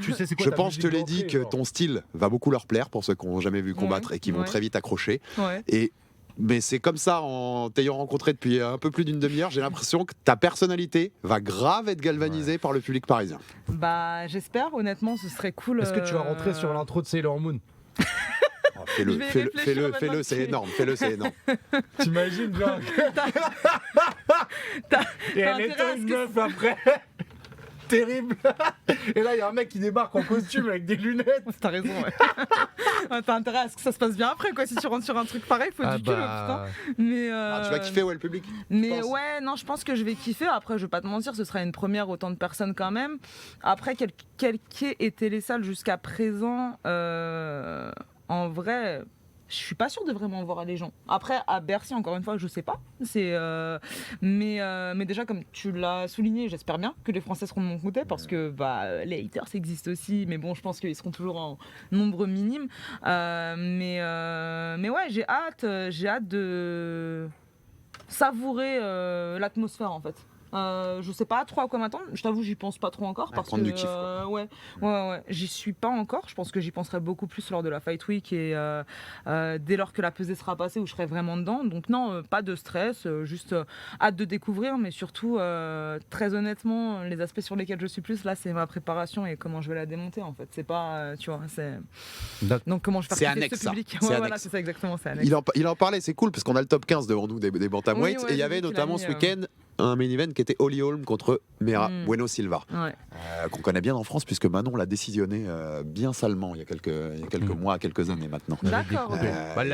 je te l'ai dit, que ton style va beaucoup leur plaire pour ceux qui n'ont jamais vu combattre et qui vont très vite accrocher. Mais c'est comme ça, en t'ayant rencontré depuis un peu plus d'une demi-heure, j'ai l'impression que ta personnalité va grave être galvanisée par le public parisien. Bah j'espère, honnêtement, ce serait cool. Est-ce que tu vas rentrer sur l'intro de Sailor Moon? Fais-le, c'est énorme. T'imagines, genre. Et elle éteint une meuf après. Terrible. Et là, il y a un mec qui débarque en costume avec des lunettes. T'as raison, ouais. T'as intérêt à ce que ça se passe bien après, quoi. Si tu rentres sur un truc pareil, faut du culot, putain. Mais tu vas kiffer, le public. Mais ouais, non, je pense que je vais kiffer. Après, je vais pas te mentir, ce sera une première, autant de personnes quand même. Après, quelles étaient les salles jusqu'à présent, en vrai, je suis pas sûre de vraiment voir les gens. Après, à Bercy, encore une fois, je sais pas. Mais déjà, comme tu l'as souligné, j'espère bien que les Français seront de mon côté parce que les haters existent aussi. Mais bon, je pense qu'ils seront toujours en nombre minime. Mais ouais, j'ai hâte de savourer l'atmosphère en fait. Je sais pas trop à quoi m'attendre. Je t'avoue, j'y pense pas trop encore parce que du kiff, ouais, j'y suis pas encore. Je pense que j'y penserai beaucoup plus lors de la Fight Week et dès lors que la pesée sera passée où je serai vraiment dedans. Donc non, pas de stress, juste hâte de découvrir, mais surtout très honnêtement, les aspects sur lesquels je suis plus là, c'est ma préparation et comment je vais la démonter en fait. C'est pas, tu vois, c'est donc comment je vais faire kiffer ce public. Voilà, c'est ça exactement. C'est annexe. Il en parlait, c'est cool parce qu'on a le top 15 devant nous des bantamweights et il y avait notamment ce week-end un main event qui était Holly Holm contre Mera Bueno Silva, qu'on connaît bien en France puisque Manon l'a décisionné bien salement il y a quelques mois, quelques années maintenant. D'accord.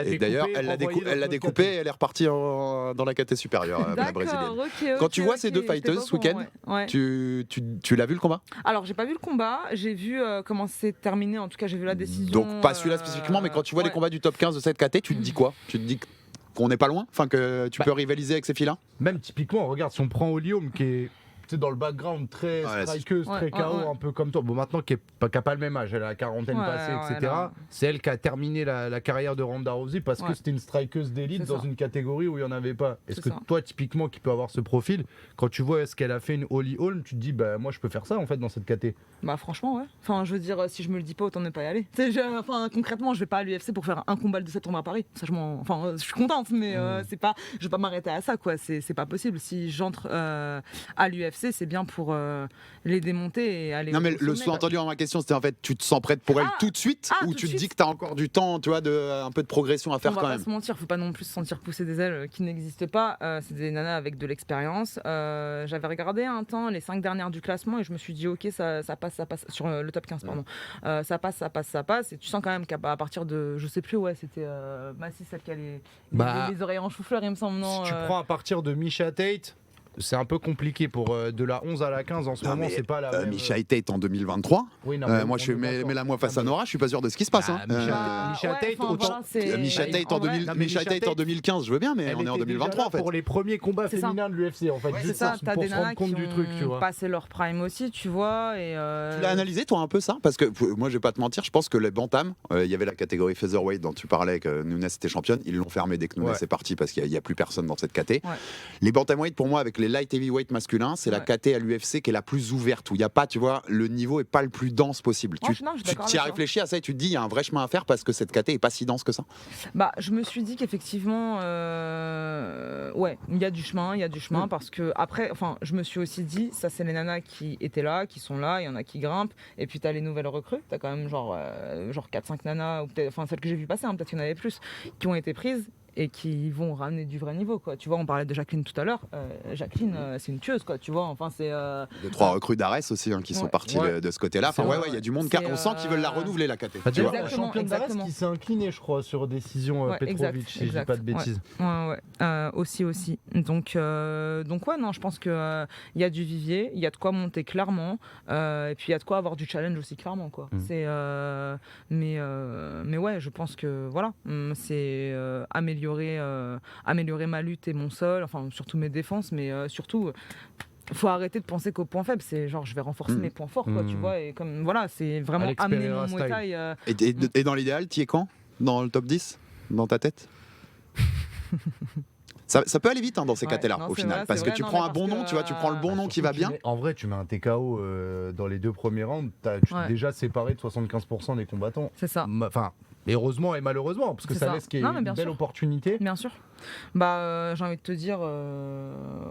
Et d'ailleurs, elle l'a découpé et elle est repartie dans la catégorie supérieure, la brésilienne. Quand tu vois ces deux fighters ce week-end, tu l'as vu le combat? Alors, j'ai pas vu le combat, j'ai vu comment c'est terminé, en tout cas j'ai vu la décision. Donc pas celui-là spécifiquement, mais quand tu vois les combats du top 15 de cette KT, tu te dis quoi? Tu te dis qu'on n'est pas loin, enfin que tu peux rivaliser avec ces filles-là. Même typiquement, regarde, si on prend Olium qui est dans le background très strikeuse, très KO, un peu comme toi. Bon, maintenant qui a pas le même âge, elle a la quarantaine passée, etc. C'est elle qui a terminé la carrière de Ronda Rousey parce que c'était une strikeuse d'élite dans une catégorie où il n'y en avait pas. Est-ce que toi, typiquement, qui peut avoir ce profil, quand tu vois ce qu'elle a fait une Holly Holm, tu te dis, moi je peux faire ça en fait dans cette caté? Bah franchement, ouais. Enfin, je veux dire, si je me le dis pas, autant ne pas y aller. Concrètement, je vais pas à l'UFC pour faire un combat le 2 septembre à Paris. Ça, je suis contente, mais c'est pas, je vais pas m'arrêter à ça, quoi. C'est pas possible. Si j'entre à l'UFC, c'est bien pour les démonter et aller. Non, mais le sous-entendu en ma question, c'était en fait, tu te sens prête pour elle tout de suite ou tu te dis que t'as encore du temps, tu vois, un peu de progression à faire quand même? On va pas se mentir, faut pas non plus se sentir pousser des ailes qui n'existent pas. C'est des nanas avec de l'expérience. J'avais regardé un temps les 5 dernières du classement et je me suis dit, ok, ça passe sur le top 15, pardon. Ça passe. Et tu sens quand même qu'à partir de, je sais plus, c'était Massy, celle qui a les oreilles en chou-fleur, il me semble. Non, si tu prends à partir de Misha Tate, c'est un peu compliqué pour de la 11 à la 15 en ce moment, c'est pas la même. Micha Tate en 2023. Oui, non, moi, mets-la face à Nora, je suis pas sûr de ce qui se passe. Micha Tate en 2015, je veux bien, mais on est en 2023 en fait. Pour les premiers combats féminins de l'UFC, en fait. C'est ça, t'as des nanas qui ont passé leur prime aussi, tu vois. Tu l'as analysé toi un peu ça? Parce que moi, je vais pas te mentir, je pense que les bantams, il y avait la catégorie featherweight dont tu parlais, que Nunes était championne, ils l'ont fermé dès que Nunes est parti parce qu'il y a plus personne dans cette caté. Les bantamweight pour moi avec les light heavyweight masculins, c'est la caté à l'UFC qui est la plus ouverte, où il y a pas, tu vois, le niveau est pas le plus dense possible. Tu as réfléchi à ça et tu te dis il y a un vrai chemin à faire parce que cette caté est pas si dense que ça. Bah, je me suis dit qu'effectivement, il y a du chemin, parce que après, enfin, je me suis aussi dit, ça c'est les nanas qui étaient là, qui sont là, il y en a qui grimpent, et puis t'as les nouvelles recrues, t'as quand même genre 4-5 nanas, ou peut-être, enfin celles que j'ai vu passer, peut-être qu'il y en avait plus, qui ont été prises et qui vont ramener du vrai niveau, quoi. Tu vois, on parlait de Jacqueline tout à l'heure. Jacqueline, c'est une tueuse, quoi. Tu vois, enfin, c'est. 2-3 recrues d'Ares aussi qui sont partis de ce côté-là. Enfin, il y a du monde. On sent qu'ils veulent la renouveler, la KT. Tu vois, championne d'Ares qui s'est incliné, je crois, sur décision Petrovic, si je dis pas de bêtises. Aussi. Donc, non, je pense que il y a du vivier, il y a de quoi monter clairement, et puis il y a de quoi avoir du challenge aussi clairement, quoi. C'est, mais ouais, je pense que voilà, c'est améliorer ma lutte et mon sol, enfin surtout mes défenses, mais surtout faut arrêter de penser qu'au point faible, c'est genre je vais renforcer mes points forts, quoi, tu vois, et comme voilà, c'est vraiment amener mon Muay Thai. Et dans l'idéal, tu es quand? Dans le top 10 dans ta tête? Ça peut aller vite dans ces catés-là au final, parce que tu prends un bon nom, tu vois, tu prends le bon nom qui va bien. En vrai, tu mets un TKO dans les 2 premiers rounds, tu es déjà séparé de 75% des combattants. C'est ça. Enfin, heureusement et malheureusement, parce que ça laisse qu'il y ait une belle opportunité. Bien sûr. Bah, j'ai envie de te dire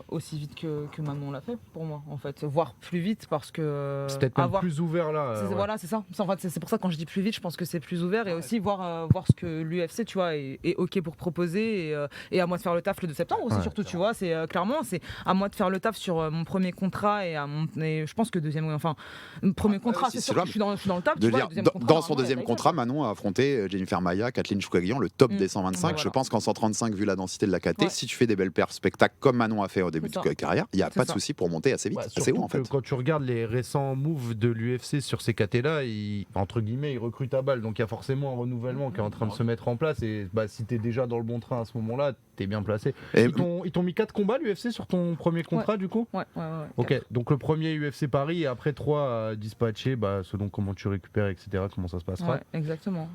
aussi vite que Manon l'a fait pour moi, en fait, voire plus vite, parce que c'est peut-être même plus ouvert là. Voilà, c'est ça. En fait, c'est pour ça quand je dis plus vite, je pense que c'est plus ouvert, et aussi voir ce que l'UFC, tu vois, est ok pour proposer, et à moi de faire le taf le 2 septembre aussi, surtout, tu vois, c'est clairement c'est à moi de faire le taf sur mon premier contrat, et je pense que premier contrat, c'est sûr que je suis dans le taf. Dans son deuxième contrat, Manon a affronté Jennifer Maia, Kathleen Choukagian, le top des 125. Je pense qu'en 135, vu la densité de la KT, si tu fais des belles spectacles comme Manon a fait au début de carrière, il n'y a pas de souci pour monter assez vite. C'est où en fait. Quand tu regardes les récents moves de l'UFC sur ces KT-là, entre guillemets, ils recrutent à balle. Donc il y a forcément un renouvellement qui est en train de se mettre en place. Et si tu es déjà dans le bon train à ce moment-là, tu es bien placé. Ils t'ont mis 4 combats l'UFC sur ton premier contrat du coup? Ouais. Ok, donc le premier UFC Paris et après 3 à dispatcher, selon comment tu récupères, etc. Comment ça se passera. Ouais, exactement.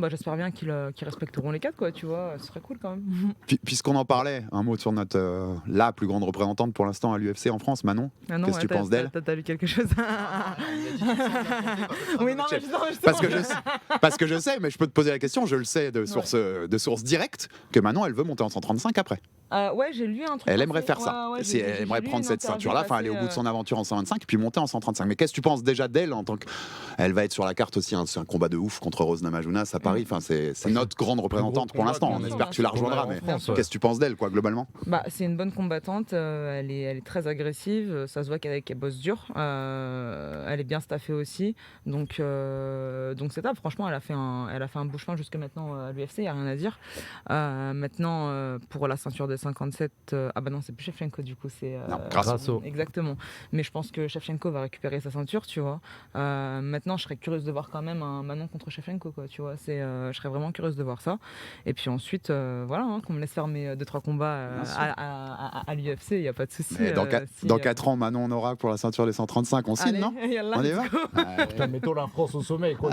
J'espère bien qu'ils respecteront les 4, quoi, tu vois, ce serait cool quand même. Puisqu'on en parlait, un mot sur notre la plus grande représentante pour l'instant à l'UFC en France, Manon. Qu'est-ce que tu penses d'elle? T'as lu quelque chose? Oui, non, parce que je sais, mais je peux te poser la question, je le sais de source directe, que Manon elle veut monter en 135 après. Ouais, j'ai lu un truc. Elle aimerait faire ça. Elle aimerait prendre cette ceinture-là, aller au bout de son aventure en 125 puis monter en 135. Mais qu'est-ce que tu penses déjà d'elle en tant que. Elle va être sur la carte aussi, c'est un combat de ouf contre Rose Namajunas à Paris. Enfin, c'est notre grande représentante pour l'instant. On espère que tu la rejoindras. Mais qu'est-ce que tu penses d'elle, quoi, globalement? C'est une bonne combattante. Elle est très agressive. Ça se voit qu'elle bosse dur. Elle est bien staffée aussi. Donc c'est top. Franchement, elle a fait un beau chemin jusque maintenant à l'UFC. Il n'y a rien à dire. Maintenant, pour la ceinture des 57, non, c'est plus Shevchenko du coup, c'est Grasso. Exactement. Mais je pense que Shevchenko va récupérer sa ceinture, tu vois. Maintenant, je serais curieuse de voir quand même un Manon contre Shevchenko, quoi, tu vois. Je serais vraiment curieuse de voir ça. Et puis ensuite, qu'on me laisse faire mes 2-3 combats à l'UFC, il n'y a pas de souci. Dans 4 ans, Manon on aura pour la ceinture des 135, on signe, non? On y va. Mettons la France au sommet, quoi.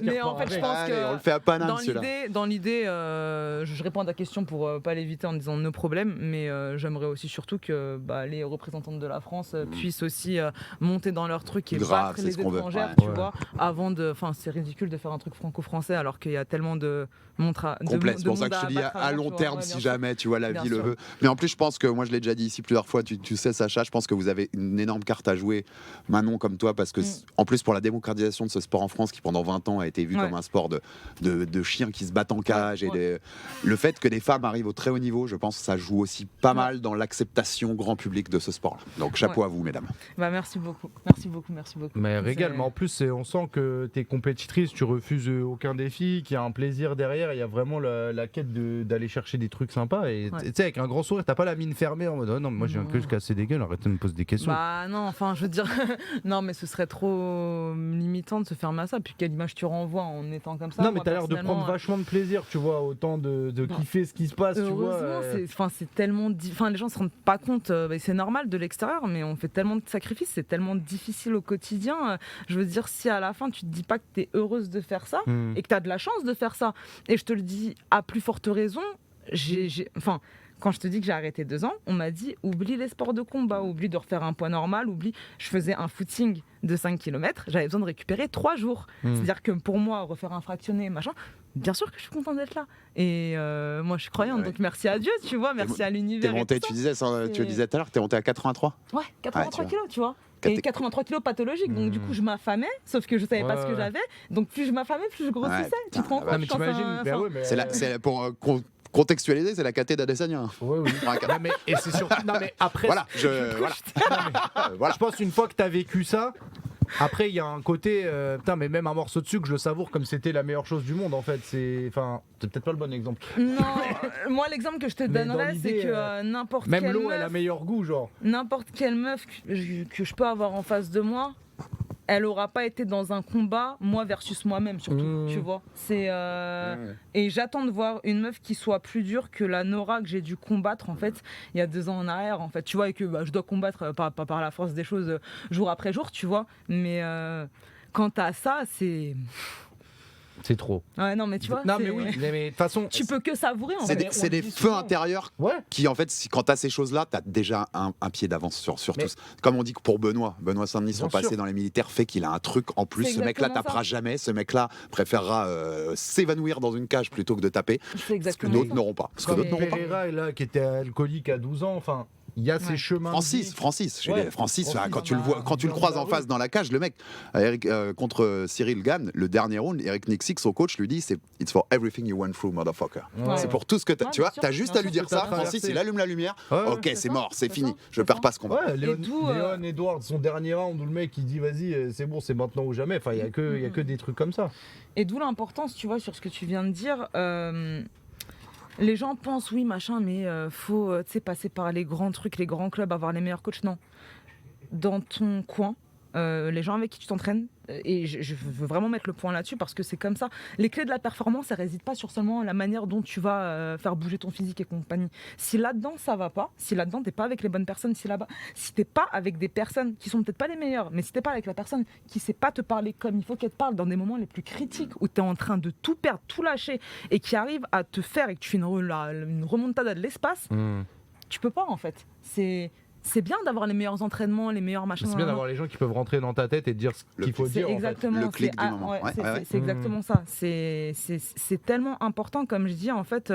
Mais en fait, je pense que on le fait à Paname, celui-là. Dans l'idée, je réponds à ta question pour pas l'éviter en disant nos problèmes, mais j'aimerais aussi surtout que les représentantes de la France puissent aussi monter dans leur truc et battre les étrangères, tu vois, avant de. Enfin, c'est ridicule de faire un truc franco-français alors qu'il y a tellement de c'est pour ça que je te dis à long terme, si jamais, tu vois, la vie le veut. Mais en plus, je pense que moi, je l'ai déjà dit ici plusieurs fois, tu sais, Sacha, je pense que vous avez une énorme carte à jouer, Manon comme toi, parce que en plus, pour la démocratisation de ce sport en France, qui pendant 20 ans a été vu comme un sport de chiens qui se battent en cage, et le fait que des femmes arrivent au très haut niveau, je pense pense que ça joue aussi pas mal dans l'acceptation grand public de ce sport-là. Donc chapeau à vous, mesdames. Merci beaucoup. Merci beaucoup. Mais régale, mais en plus, on sent que t'es compétitrice, tu refuses aucun défi, qu'il y a un plaisir derrière, il y a vraiment la quête d'aller chercher des trucs sympas. Et tu sais, avec un grand sourire, t'as pas la mine fermée en mode oh non, moi j'ai un peu casser des gueules, arrêtez de me poser des questions. Bah non, enfin, je veux dire, non, mais ce serait trop limitant de se fermer à ça. Puis quelle image tu renvoies en étant comme ça? Non, mais t'as l'air de prendre vachement de plaisir, tu vois, autant de kiffer ce qui se passe, tu vois. C'est tellement. Les gens se rendent pas compte, c'est normal de l'extérieur, mais on fait tellement de sacrifices, c'est tellement difficile au quotidien. Je veux dire, si à la fin tu te dis pas que t'es heureuse de faire ça et que t'as de la chance de faire ça, et je te le dis à plus forte raison, quand je te dis que j'ai arrêté 2 ans, on m'a dit oublie les sports de combat, oublie de refaire un poids normal, je faisais un footing de 5 km, j'avais besoin de récupérer 3 jours. C'est-à-dire que pour moi, refaire un fractionné, machin, bien sûr que je suis contente d'être là. Et moi, je suis croyante, donc merci à Dieu, tu vois, merci à l'univers. T'es monté, tu disais tout à l'heure, t'es monté à 83 ? Ouais, 83 kilos, tu vois. Et 83 kilos pathologiques, donc du coup je m'affamais, sauf que je savais pas ce que j'avais, donc plus je m'affamais, plus je grossissais. Tu te rends compte? Mais t'imagines, c'est pour contextualiser, c'est la caté d'Adesanya. Oui. Et c'est surtout. Non, mais après. Voilà, Je pense une fois que t'as vécu ça. Après, il y a un côté, mais même un morceau de sucre, je le savoure comme c'était la meilleure chose du monde en fait. C'est peut-être pas le bon exemple. Non, moi l'exemple que je te donnerais, c'est que n'importe quelle même l'eau, meuf, elle a meilleur goût, genre. N'importe quelle meuf que je peux avoir en face de moi, elle aura pas été dans un combat, moi versus moi-même surtout, tu vois. Et j'attends de voir une meuf qui soit plus dure que la Nora que j'ai dû combattre en fait il y a 2 ans en arrière en fait, tu vois, et que je dois combattre par la force des choses jour après jour, tu vois. Mais quant à ça, c'est trop. Ouais, non, mais tu vois. Non, mais oui, mais de toute façon. Tu peux que savourer en fait. C'est des feux intérieurs qui, en fait, quand t'as ces choses-là, t'as déjà un pied d'avance sur tous. Comme on dit que pour Benoît Saint-Denis, son passé dans les militaires fait qu'il a un truc en plus. Ce mec-là tapera jamais. Ce mec-là préférera s'évanouir dans une cage plutôt que de taper. Ce que d'autres n'auront pas. Pereira, là, qui était alcoolique à 12 ans, enfin. Il y a ces chemins. Francis, quand tu le vois, quand tu le croises en face dans la cage, le mec, contre Cyril Gann, le dernier round, Eric Nixik, son coach, lui dit it's for everything you went through, motherfucker. C'est pour tout ce que tu vois, t'as juste à lui dire ça. Francis, il allume la lumière. Ok, c'est mort, c'est fini. Je perds pas ce combat. Léon Edwards, son dernier round où le mec il dit vas-y, c'est bon, c'est maintenant ou jamais. Enfin, il y a que des trucs comme ça. Et d'où l'importance, tu vois, sur ce que tu viens de dire. Les gens pensent oui machin, mais faut passer par les grands trucs, les grands clubs, avoir les meilleurs coachs. Non, dans ton coin, les gens avec qui tu t'entraînes, et je veux vraiment mettre le point là-dessus parce que c'est comme ça. Les clés de la performance, elles résident pas sur seulement la manière dont tu vas faire bouger ton physique et compagnie. Si là-dedans ça va pas, si là-dedans t'es pas avec les bonnes personnes, si t'es pas avec des personnes qui sont peut-être pas les meilleures, mais si t'es pas avec la personne qui sait pas te parler comme il faut qu'elle te parle dans des moments les plus critiques où t'es en train de tout perdre, tout lâcher et qui arrive à te faire et que tu fais une remontada de l'espace, tu peux pas en fait. C'est bien d'avoir les meilleurs entraînements, les meilleurs machins. C'est bien d'avoir les gens qui peuvent rentrer dans ta tête et te dire ce qu'il faut dire. Exactement, le clic du moment. C'est exactement ça. C'est tellement important, comme je dis, en fait.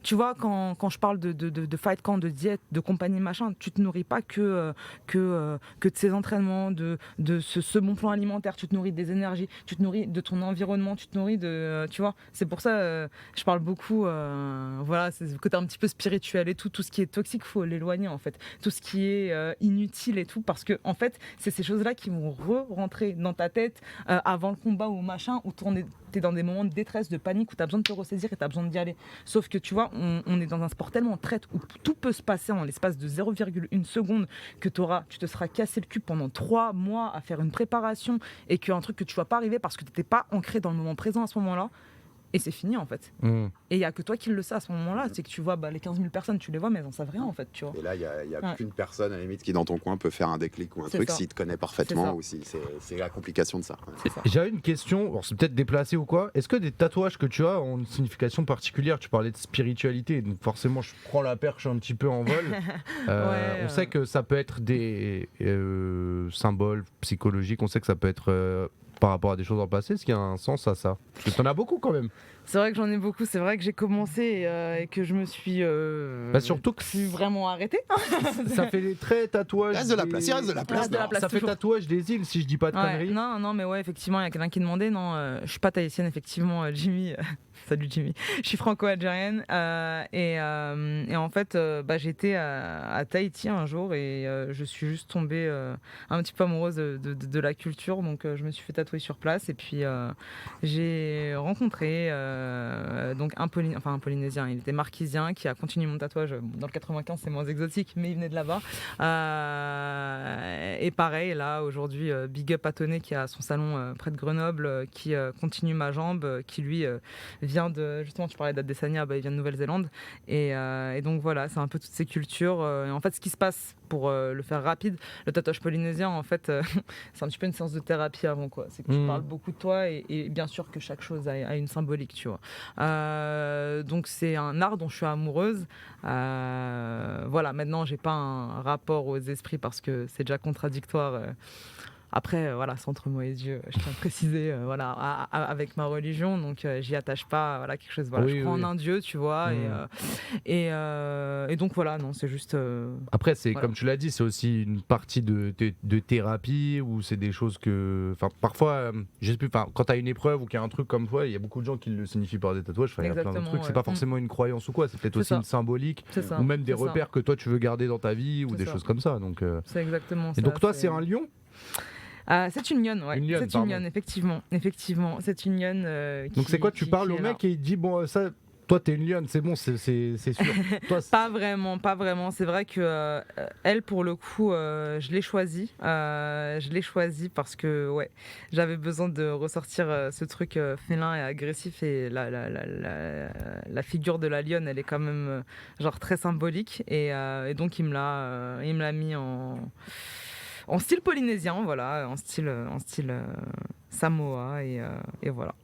Tu vois, quand je parle de fight camp, de diète, de compagnie, machin, tu te nourris pas que de ces entraînements, de ce bon plan alimentaire, tu te nourris des énergies, tu te nourris de ton environnement, tu te nourris de... tu vois, c'est pour ça je parle beaucoup, voilà, c'est le côté un petit peu spirituel et tout ce qui est toxique, faut l'éloigner en fait. Tout ce qui est inutile et tout, parce que en fait, c'est ces choses-là qui vont rentrer dans ta tête avant le combat ou machin, où t'es dans des moments de détresse, de panique, où t'as besoin de te ressaisir et t'as besoin d'y aller. Sauf que tu vois, on est dans un sport tellement traite où tout peut se passer en l'espace de 0,1 seconde que tu te seras cassé le cul pendant 3 mois à faire une préparation et qu'un truc que tu vas pas arriver parce que t'étais pas ancré dans le moment présent à ce moment-là. Et c'est fini en fait. Et il n'y a que toi qui le sais à ce moment-là. C'est que tu vois les 15 000 personnes, tu les vois, mais elles n'en savent rien en fait. Tu vois. Et là, il n'y a qu'une personne à la limite qui dans ton coin peut faire un déclic ou un truc s'il te connaît parfaitement ou si c'est la complication de ça. J'avais une question, c'est peut-être déplacé ou quoi. Est-ce que des tatouages que tu as ont une signification particulière? Tu parlais de spiritualité, donc forcément je prends la perche un petit peu en vol. On sait que ça peut être des symboles psychologiques, on sait que ça peut être... par rapport à des choses dans le passé, est-ce qu'il y a un sens à ça? Parce que t'en as beaucoup quand même. C'est vrai que j'en ai beaucoup. C'est vrai que j'ai commencé et que je me suis surtout que plus vraiment arrêtée. ça fait les traits, tatouages. Il reste de la place, il reste de la place. Ça fait tatouage des îles, si je dis pas de conneries. Non, mais ouais, effectivement, il y a quelqu'un qui demandait. Non, je suis pas tahitienne, effectivement, Jimmy. Salut Jimmy. Je suis franco-algérienne et en fait, j'étais à Tahiti un jour et je suis juste tombée un petit peu amoureuse de la culture, donc je me suis fait tatouer sur place et puis j'ai rencontré donc un Polynésien, il était marquisien qui a continué mon tatouage. Dans le 95, c'est moins exotique, mais il venait de là-bas. Et pareil, là aujourd'hui, big up à Toné qui a son salon près de Grenoble, qui continue ma jambe, qui lui vient de, justement, tu parlais d'Adesanya, il vient de Nouvelle-Zélande et donc voilà, c'est un peu toutes ces cultures et en fait ce qui se passe pour le faire rapide, le tatouage polynésien en fait c'est un petit peu une séance de thérapie avant quoi, c'est que tu parles beaucoup de toi et bien sûr que chaque chose a une symbolique, tu vois, donc c'est un art dont je suis amoureuse, voilà, maintenant j'ai pas un rapport aux esprits parce que c'est déjà contradictoire. Après, voilà, c'est entre moi et Dieu, je tiens à préciser, voilà, avec ma religion, donc j'y attache pas, voilà, quelque chose. Voilà, je crois en un Dieu, tu vois, et donc voilà, non, c'est juste. Après, c'est voilà. Comme tu l'as dit, c'est aussi une partie de thérapie où c'est des choses que, enfin, parfois, je sais plus, quand t'as une épreuve ou qu'il y a un truc comme toi, il y a beaucoup de gens qui le signifient par des tatouages. Il y a plein de trucs. C'est pas forcément une croyance ou quoi, c'est peut-être aussi une symbolique, ou même des repères que toi tu veux garder dans ta vie ou des choses comme ça. Donc. C'est exactement ça. Et donc toi, c'est un lion. C'est une lionne, ouais. C'est une lionne, effectivement. C'est une lionne. Donc c'est quoi, tu parles au mec et il dit bon ça, toi t'es une lionne, c'est bon, c'est sûr. Toi, pas vraiment. C'est vrai que elle, pour le coup, je l'ai choisie. Parce que ouais, j'avais besoin de ressortir ce truc félin et agressif et la figure de la lionne, elle est quand même genre très symbolique et donc il me l'a mis en style polynésien, voilà, en style Samoa et voilà.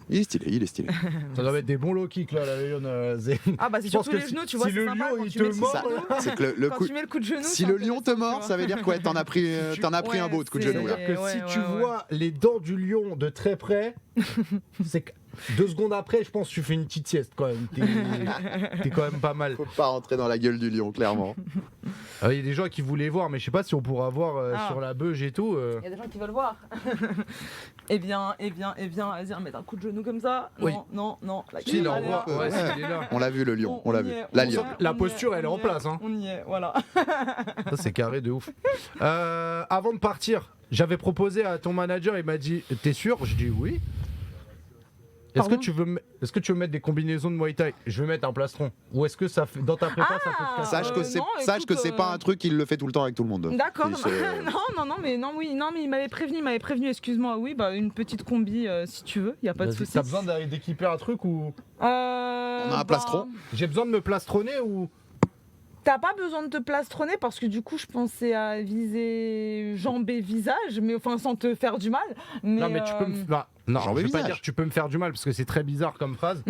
Il est stylé. Ça doit mettre des bons low kicks là, la lion. C'est surtout les genoux, tu vois, si c'est le sympa lion quand il tu te mets le mord, c'est que quand tu mets le coup de genou. si le lion te mord, ça veut dire quoi, t'en as pris un beau de coup de genou là. C'est-à-dire que si tu vois les dents du lion de très près, c'est que 2 secondes après, je pense que tu fais une petite sieste quand même. T'es quand même pas mal. Faut pas rentrer dans la gueule du lion, clairement. Il y a des gens qui voulaient voir, mais je sais pas si on pourra voir sur la beuge et tout. Il y a des gens qui veulent voir. Eh bien, vas-y, mettre un coup de genou comme ça. Oui. Non. Si, là, on voit. Ouais, il est là. On l'a vu le lion, on l'a vu. La lionne. La posture, elle est en place. Hein. On y est, voilà. Ça, c'est carré de ouf. Avant de partir, j'avais proposé à ton manager, il m'a dit t'es sûr? Je dis oui. Est-ce que tu veux mettre des combinaisons de Muay Thai? Je vais mettre un plastron. Ou est-ce que ça fait, dans ta prépa ça peut te casser? Sache que c'est pas un truc qu'il le fait tout le temps avec tout le monde. D'accord. Non, mais il m'avait prévenu, excuse-moi. Oui, une petite combi si tu veux, il y a pas de souci. T'as besoin d'équiper un truc ou On a un plastron. J'ai besoin de me plastronner ou T'as pas besoin de te plastronner parce que du coup je pensais à viser jambes et visage, mais enfin sans te faire du mal. Non mais tu peux me... Non, Jambes je et vais pas visage. dire tu peux me faire du mal parce que c'est très bizarre comme phrase.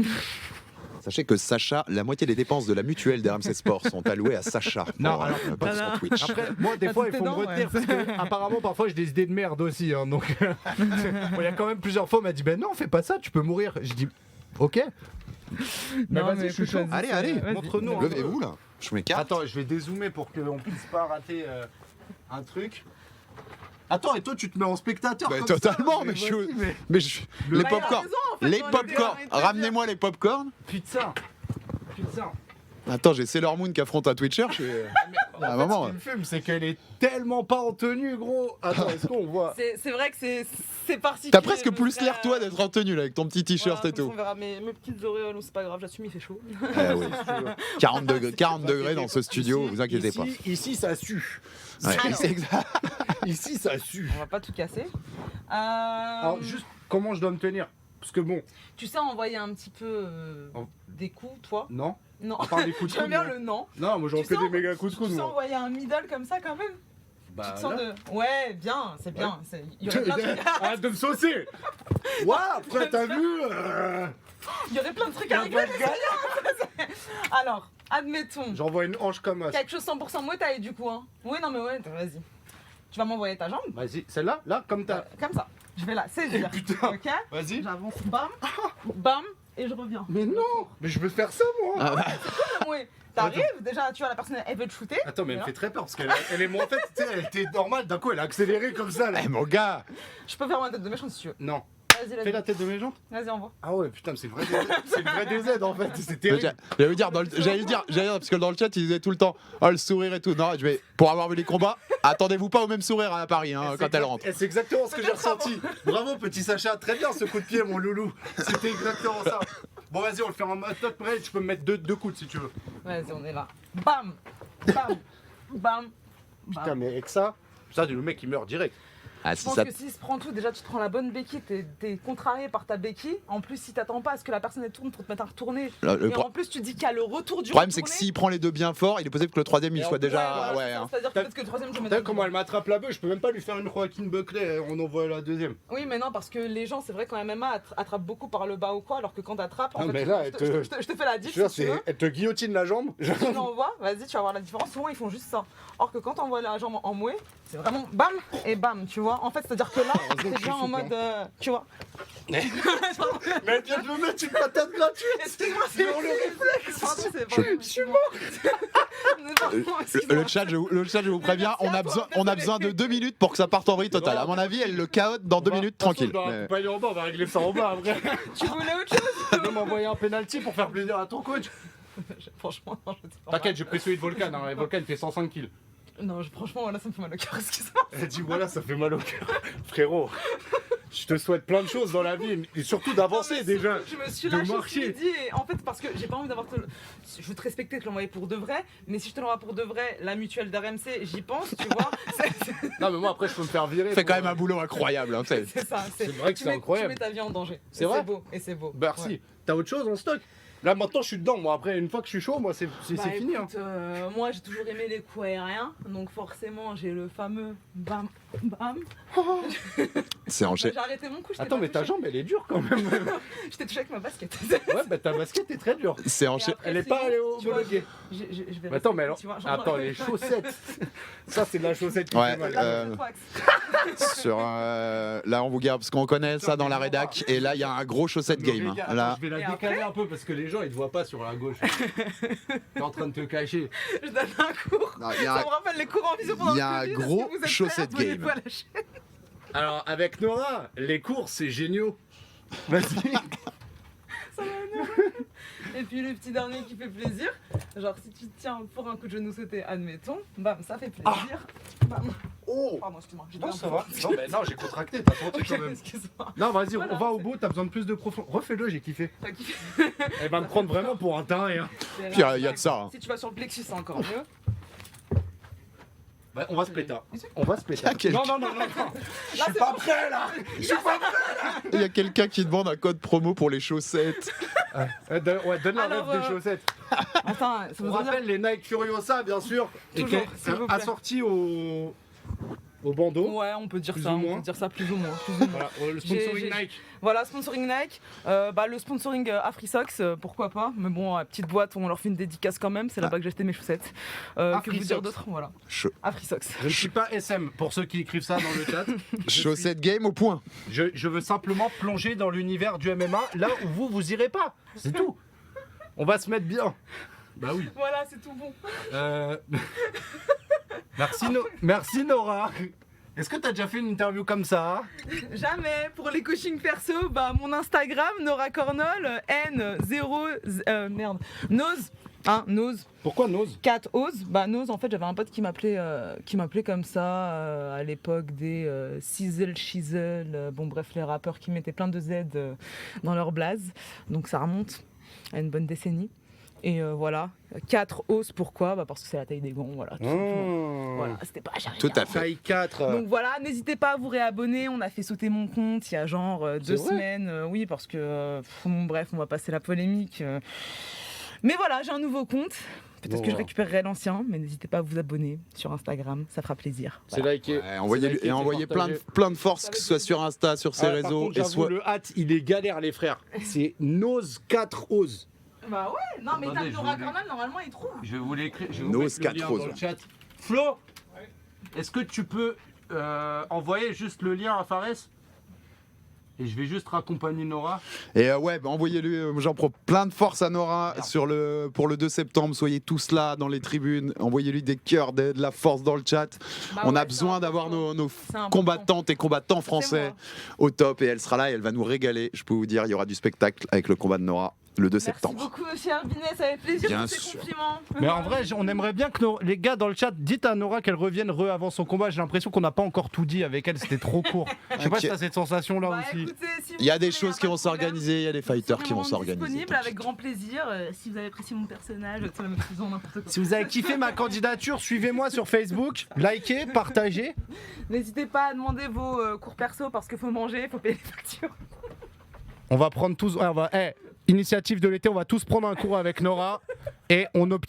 Sachez que Sacha, la moitié des dépenses de la mutuelle d'RMC Sport sont allouées à Sacha. Non, pour, alors, sur Twitch. Après, moi des fois il faut me retenir parce que apparemment parfois j'ai des idées de merde aussi. Hein, donc il y a quand même plusieurs fois on m'a dit ben non fais pas ça, tu peux mourir. Je dis ok. Mais Non, vas-y, mais je suis chaud. Allez, montre-nous. levez-vous là. Je m'écarte. Attends, je vais dézoomer pour qu'on puisse pas rater un truc. Attends, et toi tu te mets en spectateur comme Totalement, ça, mais je suis. mais- Mais je... Les il a popcorn. raison, en fait, Les on popcorn. était en train de te Ramenez-moi les popcorn. Putain. Attends, j'ai Sailor Moon qui affronte un Twitcher. Je suis... En fait, ce qui me fume, c'est qu'elle est tellement pas en tenue, gros. Attends, est-ce qu'on voit? C'est vrai que c'est particulier. T'as presque plus l'air, toi, d'être en tenue là, avec ton petit t-shirt Voilà, et tout. on verra mes petites auréoles, c'est pas grave, j'assume, il fait chaud. Eh oui. 40 degrés dans ce studio, vous inquiétez pas. Ici, ça sue. Ouais, c'est exact. Ici, ça sue. On va pas tout casser. Alors, juste, comment je dois me tenir? Parce que bon, Tu sais envoyer un petit peu des coups, toi? non. Non. À part des coups de J'aime bien coude, le non. Non, moi j'en Tu fais sens- des méga coups de coude, Tu sais moi. envoyer un middle comme ça quand même? Bah, Tu te sens là. de... Ouais, bien, c'est bien. Il y aurait plein de trucs à- Arrête de me saucer. Ouais, après t'as vu il y aurait plein de trucs à régler. mais c'est bien. Alors, admettons, J'envoie une hanche comme ça. quelque chose 100% Muay Thai du coup. Hein. Oui, non mais ouais, vas-y. Tu vas m'envoyer ta jambe, Vas-y, celle-là, là, comme t'as. comme ça. Je vais la saisir. Putain. Ok? Vas-y. J'avance, bam, bam, et je reviens. Mais non, mais je veux faire ça moi. Ah bah. Ouais. T'arrives, déjà, tu vois, la personne, elle veut te shooter. Attends, mais elle Et me là, fait très peur parce qu'elle est moi en fait, tu sais, elle était normale, d'un coup elle a accéléré comme ça là. Eh mon gars. je peux faire ma tête de méchant si tu veux. Non, Vas-y, fais la tête de mes jambes. Vas-y, envoie. Ah ouais, putain, c'est le vrai DZ, c'est le vrai DZ en fait, c'est terrible. J'allais dire, parce que dans le chat, ils disaient tout le temps, oh le sourire et tout. Non, pour avoir vu les combats, attendez-vous pas au même sourire à Paris hein, quand elle rentre. C'est exactement ce que j'ai ressenti. Bravo, petit Sacha, très bien ce coup de pied, mon loulou. C'était exactement ça. Bon, vas-y, on le fait en mode top près, tu peux me mettre deux coups si tu veux. Vas-y, on est là. Bam, bam, bam. Putain, mais avec ça, le mec il meurt direct. Ah, Je pense que s'il se prend tout, déjà tu te prends la bonne béquille, t'es contrarié par ta béquille. En plus, si t'attends pas à ce que la personne elle tourne pour te mettre à retourner, et en plus tu dis qu'il y a le retour du Le problème, c'est que retourné. s'il prend les deux bien fort, il est possible que le troisième il soit déjà. Ouais, Ouais, hein. c'est-à-dire que peut-être que le troisième je me T'as vu comment elle m'attrape la bœuf, je peux même pas lui faire une Joaquin Buckley, on envoie la deuxième. Oui, mais non, parce que les gens, c'est vrai qu'en MMA, attrapent beaucoup par le bas ou quoi, alors que quand t'attrapes, en Ah, fait, mais là, je te fais la diff si tu veux. Elle te guillotine la jambe. Tu l'envoies, vas-y, tu vas voir la différence. Souvent, ils font juste ça. Or que quand t'envoies la jambe en mouet, c'est vraiment bam et bam, tu vois. En fait, c'est-à-dire que là, t'es bien en mode, tu vois. Mais elle vient de me mettre une patate gratuite. Excuse-moi, c'est Dans le réflexe. Pardon, c'est pas Je suis mort. Le chat, je vous préviens, on a besoin de 2 minutes pour que ça parte en vrille totale. À mon avis, elle le caote dans 2 minutes tranquille. On va accompagner en bas, on va régler ça en bas après. Tu voulais autre chose? Tu peux m'envoyer un penalty pour faire plaisir à ton coach. Franchement, non, je sais pas. T'inquiète, j'ai pris celui de Volcan, hein. Et Volcan il fait 105 kills. Non, franchement, voilà, ça me fait mal au cœur, excuse-moi. Elle dit voilà, ça fait mal au cœur. Frérot, je te souhaite plein de choses dans la vie, et surtout d'avancer Non, mais déjà. Je me suis de lâché marcher. ce midi et en fait parce que j'ai pas envie d'avoir je veux te respecter de l'envoyer pour de vrai, mais si je te l'envoie pour de vrai, la mutuelle d'RMC, j'y pense, tu vois. Non mais moi après je peux me faire virer. Fait quand même un boulot incroyable. Hein, C'est ça, C'est vrai que tu c'est mets- incroyable. Tu mets ta vie en danger. C'est Et vrai beau, et c'est beau. Merci. Ouais. T'as autre chose en stock? Là maintenant je suis dedans, moi après une fois que je suis chaud, moi c'est Bah, fini. Hein. écoute, moi j'ai toujours aimé les coups aériens, donc forcément j'ai le fameux bam bam. C'est enchaîné. J'ai arrêté mon coup, je t'ai Attends pas mais ta touché. jambe elle est dure quand même. Je t'ai touché avec ma basket. Ouais bah ta basket est très dure. C'est Et enchaîné. après, Elle est sinon, pas allée au tu vois, homologué. je vais Mais attends mais respecter, alors, tu vois, attends les chaussettes. Ça c'est de la chaussette qui Ouais, fait mal. Là, je coaxe. Sur, là, on vous garde parce qu'on connaît ça dans la rédac. Et là, il y a un gros chaussette Mais game. regarde, Hein. Là, attends, je vais la Et décaler après un peu parce que les gens ils te voient pas sur la gauche. T'es en train de te cacher. Je donne un cours. non, il y Ça a me rappelle les cours en visio pendant il y a le Covid. un gros Est-ce que vous êtes chaussette prêts? game. Abonnez-vous à la chaîne. Alors avec Nora, les cours c'est géniaux. Vas-y. Ça va énerver. Et puis le petit dernier qui fait plaisir, genre si tu te tiens pour un coup de genou sauté, admettons, bam, ça fait plaisir. Bam. Oh. Pardon, excuse-moi. j'ai Non, dit un ça peu va. fort. Non, mais non, j'ai contracté, t'as senti Ok, quand même. excuse-moi. Non, vas-y, Voilà, on va au c'est- bout, t'as besoin de plus de profondeur. Refais-le, j'ai kiffé. T'as kiffé. Elle va me prendre vraiment pour un taré. Hein. Puis, il y a de ça, hein. Si tu vas sur le plexus, c'est encore mieux. Bah, on va se péter. On va se péter. Il y a quelqu'un- Non, non, non, non, non. Je Là, suis c'est pas bon. prêt là. Je suis pas prêt. il y a quelqu'un qui demande un code promo pour les chaussettes. Ouais, donne la Alors, rêve des chaussettes. Attends, ça On veut dire. rappelle les Nike Furiosa, bien sûr. Toujours, qui s'il vous est plaît. assorti au bandeau. Ouais, on peut dire Plus ça, ou on moins. peut dire ça plus ou moins. Plus ou moins. Voilà, le sponsoring J'ai- Nike. Voilà, sponsoring Nike, le sponsoring AfriSox, pourquoi pas, mais bon, petite boîte, on leur fait une dédicace quand même, c'est là-bas que j'ai acheté mes chaussettes. Que vous AfriSox. dire d'autre? Voilà, Cha- AfriSox. Je ne suis pas SM pour ceux qui écrivent ça dans le chat. Chaussette game au point. Je veux simplement plonger dans l'univers du MMA là où vous irez pas. C'est tout. On va se mettre bien. Bah oui. Voilà, c'est tout bon. Merci Nora. Est-ce que t'as déjà fait une interview comme ça? Jamais, pour les coachings perso, bah mon Instagram, Nora Cornol, N0, merde, Nose, hein, Nose. Pourquoi Nose? 4 Oz, bah Nose en fait j'avais un pote qui m'appelait comme ça à l'époque des Sizzle, Shizzle, bon bref les rappeurs qui mettaient plein de Z dans leur blaze, donc ça remonte à une bonne décennie. Et voilà, 4 os, pourquoi? Bah parce que c'est la taille des gants, voilà. Tout simplement. Voilà, c'était pas jamais. Tout à fait. Taille 4. Donc voilà, n'hésitez pas à vous réabonner. On a fait sauter mon compte il y a genre 2 C'est vrai semaines. Oui, parce que bon, bref, on va passer la polémique. Mais voilà, j'ai un nouveau compte. Peut-être que je récupérerai l'ancien, mais n'hésitez pas à vous abonner sur Instagram, ça fera plaisir. C'est liké. Ouais, envoyez plein de force, que ce soit sur Insta, sur ses Par réseaux. contre, Et j'avoue, soit... le hâte, il est galère les frères. C'est Nose 4 Ose. Bah ouais, non mais Attendez, tape je Nora vous- Cornell, normalement il trouve. Je vais vous l'écrire. Je vais Nose vous mettre le 4 lien Ose. dans le chat. Flo, est-ce que tu peux envoyer juste le lien à Fares? Et je vais juste raccompagner Nora. Et envoyez-lui, j'en prends plein de force à Nora pour le 2 septembre. Soyez tous là dans les tribunes. Envoyez-lui des cœurs, de la force dans le chat. On a besoin d'avoir nos combattantes et combattants français au top. Et elle sera là et elle va nous régaler. Je peux vous dire, il y aura du spectacle avec le combat de Nora le 2 septembre. Merci beaucoup, cher Binet, ça fait plaisir Bien pour ces sûr. compliments. Mais en vrai, on aimerait bien que les gars dans le chat, dites à Nora qu'elle revienne avant son combat. J'ai l'impression qu'on n'a pas encore tout dit avec elle, c'était trop court. Je sais pas si t'as cette sensation là aussi. Écoutez, si Il y a vous des voulez, choses qui vont s'organiser, il y a des fighters qui vont s'organiser. Disponible avec grand plaisir. Si vous avez apprécié mon personnage, ça va me faisant n'importe quoi. Si vous avez kiffé ma candidature, suivez-moi sur Facebook, likez, partagez. N'hésitez pas à demander vos cours perso parce qu'il faut manger, il faut payer les factures. On va prendre tous. Initiative de l'été, on va tous prendre un cours avec Nora et on optimise.